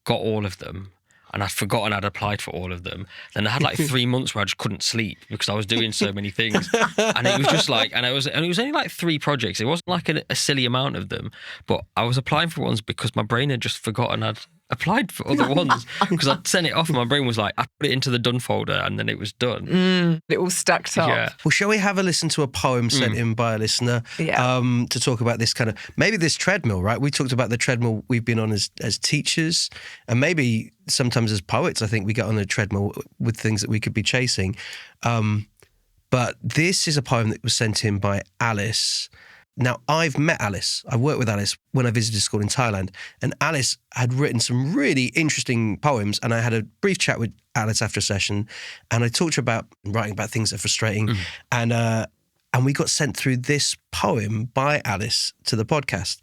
got all of them, and I'd forgotten I'd applied for all of them. Then I had like 3 months where I just couldn't sleep because I was doing so many things, and it was just like, and it was only like 3 projects. It wasn't like a silly amount of them, but I was applying for ones because my brain had just forgotten I'd applied for other ones because I'd sent it off and my brain was like, I put it into the done folder and then it was done. It all stacked up. Yeah. Well, shall we have a listen to a poem sent in by a listener to talk about this kind of, maybe this treadmill, right? We talked about the treadmill we've been on as teachers, and maybe sometimes as poets, I think we get on a treadmill with things that we could be chasing. But this is a poem that was sent in by Alice. Now, I've met Alice. I worked with Alice when I visited school in Thailand, and Alice had written some really interesting poems, and I had a brief chat with Alice after a session, and I talked to her about writing about things that are frustrating, and we got sent through this poem by Alice to the podcast.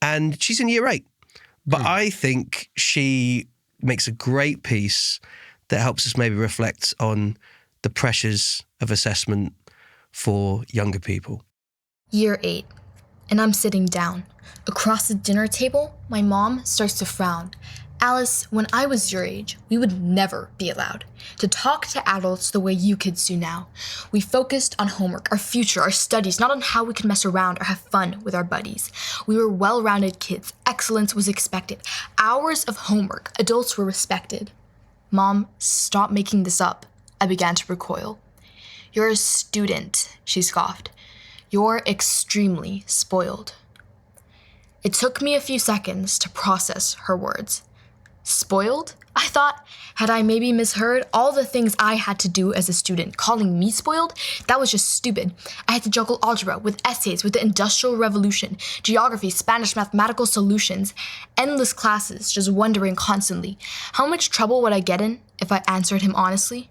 And she's in year 8, but I think she makes a great piece that helps us maybe reflect on the pressures of assessment for younger people. Year 8, and I'm sitting down. Across the dinner table, my mom starts to frown. Alice, when I was your age, we would never be allowed to talk to adults the way you kids do now. We focused on homework, our future, our studies, not on how we could mess around or have fun with our buddies. We were well-rounded kids. Excellence was expected. Hours of homework, adults were respected. Mom, stop making this up. I began to recoil. You're a student, she scoffed. You're extremely spoiled. It took me a few seconds to process her words. Spoiled? I thought, had I maybe misheard all the things I had to do as a student? Calling me spoiled? That was just stupid. I had to juggle algebra with essays, with the Industrial Revolution, geography, Spanish, mathematical solutions, endless classes, just wondering constantly, how much trouble would I get in if I answered him honestly?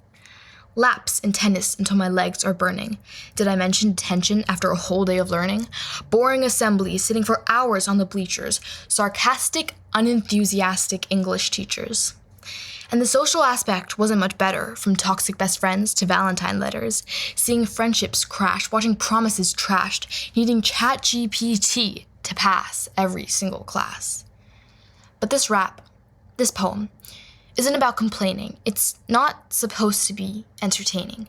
Laps in tennis until my legs are burning. Did I mention detention after a whole day of learning? Boring assemblies, sitting for hours on the bleachers. Sarcastic, unenthusiastic English teachers. And the social aspect wasn't much better, from toxic best friends to Valentine letters. Seeing friendships crash, watching promises trashed, needing ChatGPT to pass every single class. But this rap, this poem, isn't about complaining. It's not supposed to be entertaining.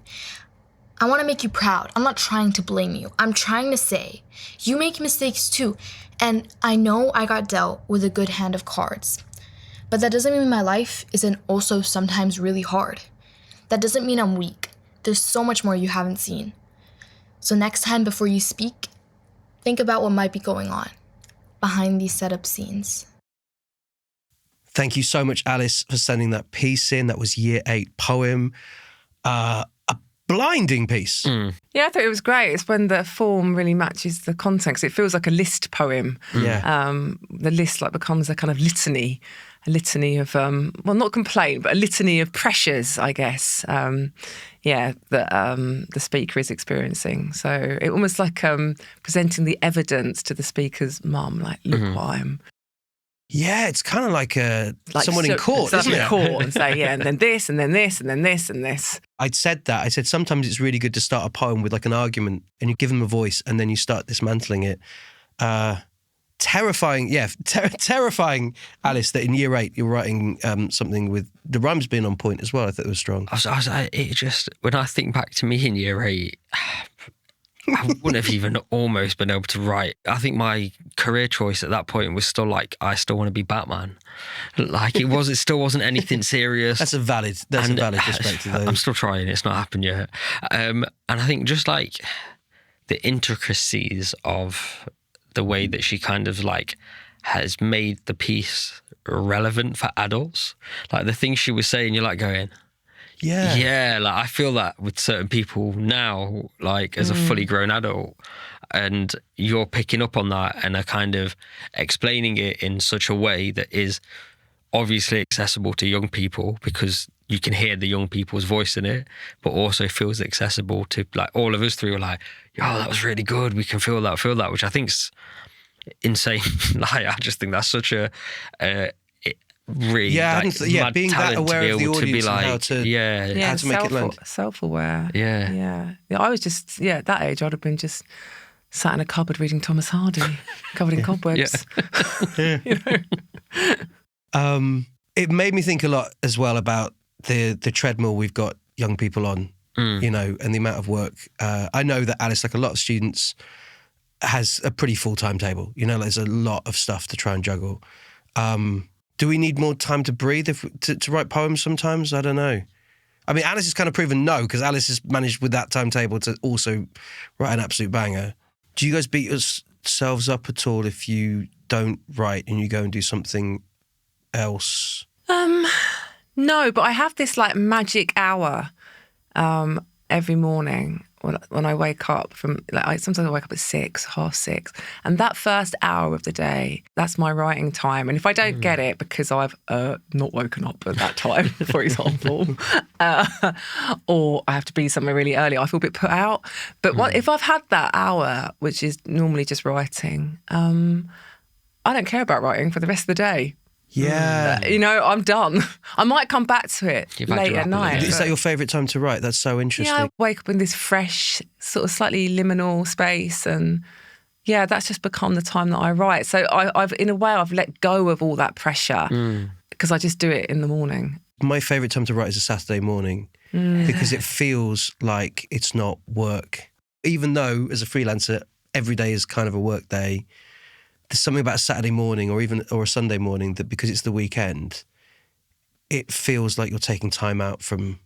I want to make you proud. I'm not trying to blame you. I'm trying to say, you make mistakes too, and I know I got dealt with a good hand of cards. But that doesn't mean my life isn't also sometimes really hard. That doesn't mean I'm weak. There's so much more you haven't seen. So next time before you speak, think about what might be going on behind these setup scenes. Thank you so much, Alice, for sending that piece in. That was year 8 poem. A blinding piece. Yeah, I thought it was great. It's when the form really matches the content, 'cause it feels like a list poem. Yeah. The list like becomes a kind of litany of, well, not complaint, but a litany of pressures, I guess, that the speaker is experiencing. So it almost like presenting the evidence to the speaker's mum, like, look what I'm... Yeah, it's kind of like someone in court, isn't it? In court and say, yeah, and then this, and then this, and then this, and this. I said sometimes it's really good to start a poem with like an argument and you give them a voice and then you start dismantling it. Terrifying, Alice, that in year 8 you're writing something with the rhymes being on point as well. I thought it was strong. When I think back to me in year 8, I wouldn't have even almost been able to write. I think my career choice at that point was still like, I still want to be Batman. Like it still wasn't anything serious. That's a valid perspective though. I'm still trying, it's not happened yet. And I think just like the intricacies of the way that she kind of like has made the piece relevant for adults. Like the things she was saying, you're like going, yeah, like I feel that with certain people now, like as a fully grown adult, and you're picking up on that and are kind of explaining it in such a way that is obviously accessible to young people because you can hear the young people's voice in it, but also feels accessible to like all of us three were like, yo, that was really good. We can feel that, which I think's insane. Like, I just think that's such a really being that aware of the audience and how to make it land. Self-aware. Yeah. I was just at that age I'd have been just sat in a cupboard reading Thomas Hardy, covered in cobwebs. You know? It made me think a lot as well about the treadmill we've got young people on, you know, and the amount of work. I know that Alice, like a lot of students, has a pretty full timetable. You know, there's a lot of stuff to try and juggle. Do we need more time to breathe to write poems sometimes? I don't know. I mean, Alice has kind of proven no, because Alice has managed with that timetable to also write an absolute banger. Do you guys beat yourselves up at all if you don't write and you go and do something else? No, but I have this like magic hour every morning when I wake up from, like, sometimes I wake up at 6, 6:30, and that first hour of the day, that's my writing time. And if I don't get it because I've not woken up at that time, for example, or I have to be somewhere really early, I feel a bit put out. But if I've had that hour, which is normally just writing, I don't care about writing for the rest of the day. Yeah. You know, I'm done. I might come back to it late at night. Is that your favourite time to write? That's so interesting. Yeah, I wake up in this fresh, sort of slightly liminal space, and yeah, that's just become the time that I write. So I've in a way, I've let go of all that pressure because I just do it in the morning. My favourite time to write is a Saturday morning because it feels like it's not work. Even though, as a freelancer, every day is kind of a work day, there's something about a Saturday morning or a Sunday morning that, because it's the weekend, it feels like you're taking time out from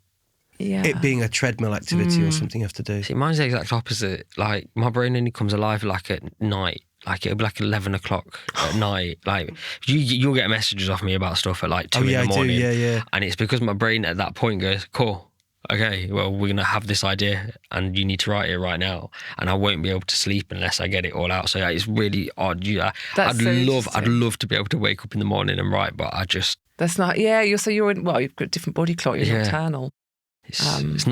it being a treadmill activity or something you have to do. See, mine's the exact opposite. Like, my brain only comes alive like at night. Like, it'll be like 11 o'clock at night. Like, you'll get messages off me about stuff at like 2 in the morning. Yeah. And it's because my brain at that point goes, cool. Okay, well, we're going to have this idea and you need to write it right now. And I won't be able to sleep unless I get it all out. So it's really odd. I'd love to be able to wake up in the morning and write, but I just... That's not... Yeah, you've got a different body clock. You're nocturnal. It's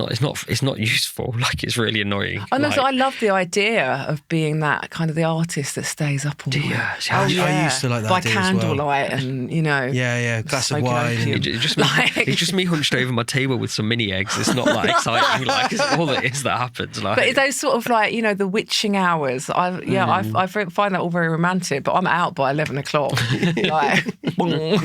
not useful. Like, it's really annoying. Oh no, so I love the idea of being that kind of the artist that stays up all night. I used to like that by idea candlelight as well. And, you know, glass of wine. It's just me hunched over my table with some mini eggs. It's not that exciting. Like, it's all it is that happens. Like, but those sort of like, you know, the witching hours. I find that all very romantic. But I'm out by 11 o'clock. Like, well,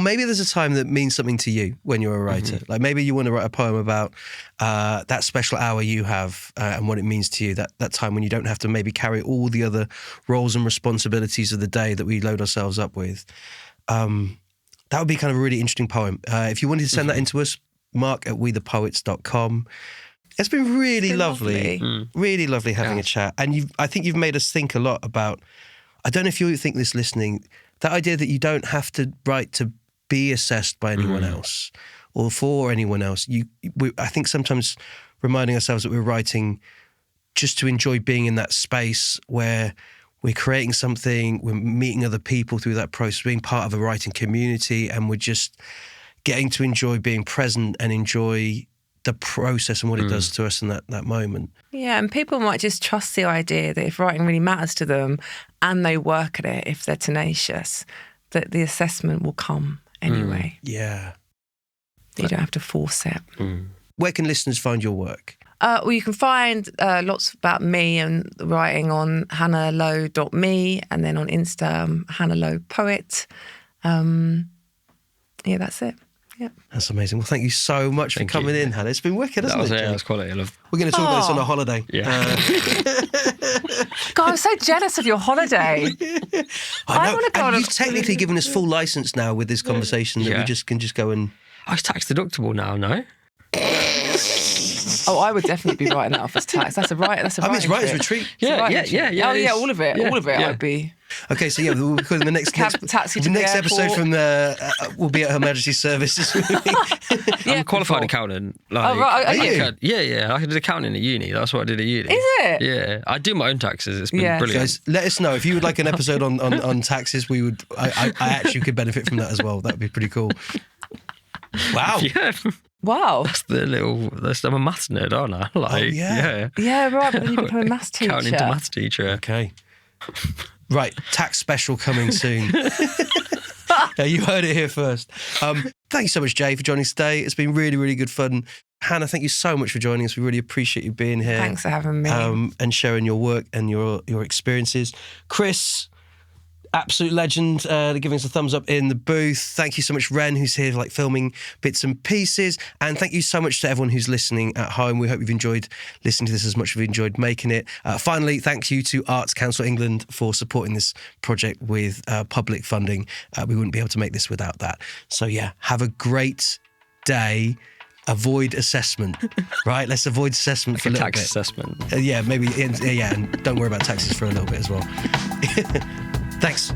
maybe there's a time that means something to you when you're a writer. Like, maybe you want to write a poem about that special hour you have and what it means to you, that time when you don't have to maybe carry all the other roles and responsibilities of the day that we load ourselves up with. That would be kind of a really interesting poem. If you wanted to send that in to us, mark@wethepoets.com. It's been really lovely. Really lovely having a chat. And I think you've made us think a lot about, I don't know if you think this listening, that idea that you don't have to write to be assessed by anyone else, or for anyone else. I think sometimes reminding ourselves that we're writing just to enjoy being in that space where we're creating something, we're meeting other people through that process, being part of a writing community, and we're just getting to enjoy being present and enjoy the process and what it does to us in that moment. Yeah, and people might just trust the idea that if writing really matters to them and they work at it, if they're tenacious, that the assessment will come anyway. Yeah. You don't have to force it. Where can listeners find your work? Well, you can find lots about me and writing on hannahlowe.me, and then on Insta, Hannah Lowe Poet. Yeah, that's it. Yeah. That's amazing. Well, thank you so much for coming in, Hannah. It's been wicked, hasn't it? Yeah, that's quality. I love. We're going to talk about this on a holiday. Yeah. God, I'm so jealous of your holiday. I want to go and on you've technically given us full license now with this conversation that we can just go and... Oh, it's tax deductible now, no? Oh, I would definitely be writing that off as tax. That's a it's writer's retreat. Yeah. Oh yeah, all of it. All of it. I'd be. Okay, so yeah, we'll the next taxi to the next episode airport. from will be at Her Majesty's service. I'm a qualified accountant. Like, Oh, right, are you? Yeah. I did accounting at uni. That's what I did at uni. Is it? Yeah. I do my own taxes. It's been Yeah. brilliant. Guys, let us know if you would like an episode on taxes. We would. I actually could benefit from that as well. That would be pretty cool. Wow. Yeah. Wow. I'm a maths nerd, aren't I? Like, yeah. Yeah, right. But then you become a maths teacher. Counting to maths teacher. Okay. Right, tax special coming soon. You heard it here first. Thank you so much, Jay, for joining us today. It's been really, really good fun. Hannah, thank you so much for joining us. We really appreciate you being here. Thanks for having me. And sharing your work and your experiences. Chris, absolute legend, giving us a thumbs up in the booth. Thank you so much, Ren, who's here like filming bits and pieces. And thank you so much to everyone who's listening at home. We hope you've enjoyed listening to this as much as we've enjoyed making it. Finally, thank you to Arts Council England for supporting this project with public funding. We wouldn't be able to make this without that. So yeah, have a great day. Avoid assessment, right? Let's avoid assessment for a little tax bit. assessment. Yeah, maybe. Yeah, and don't worry about taxes for a little bit as well. Thanks.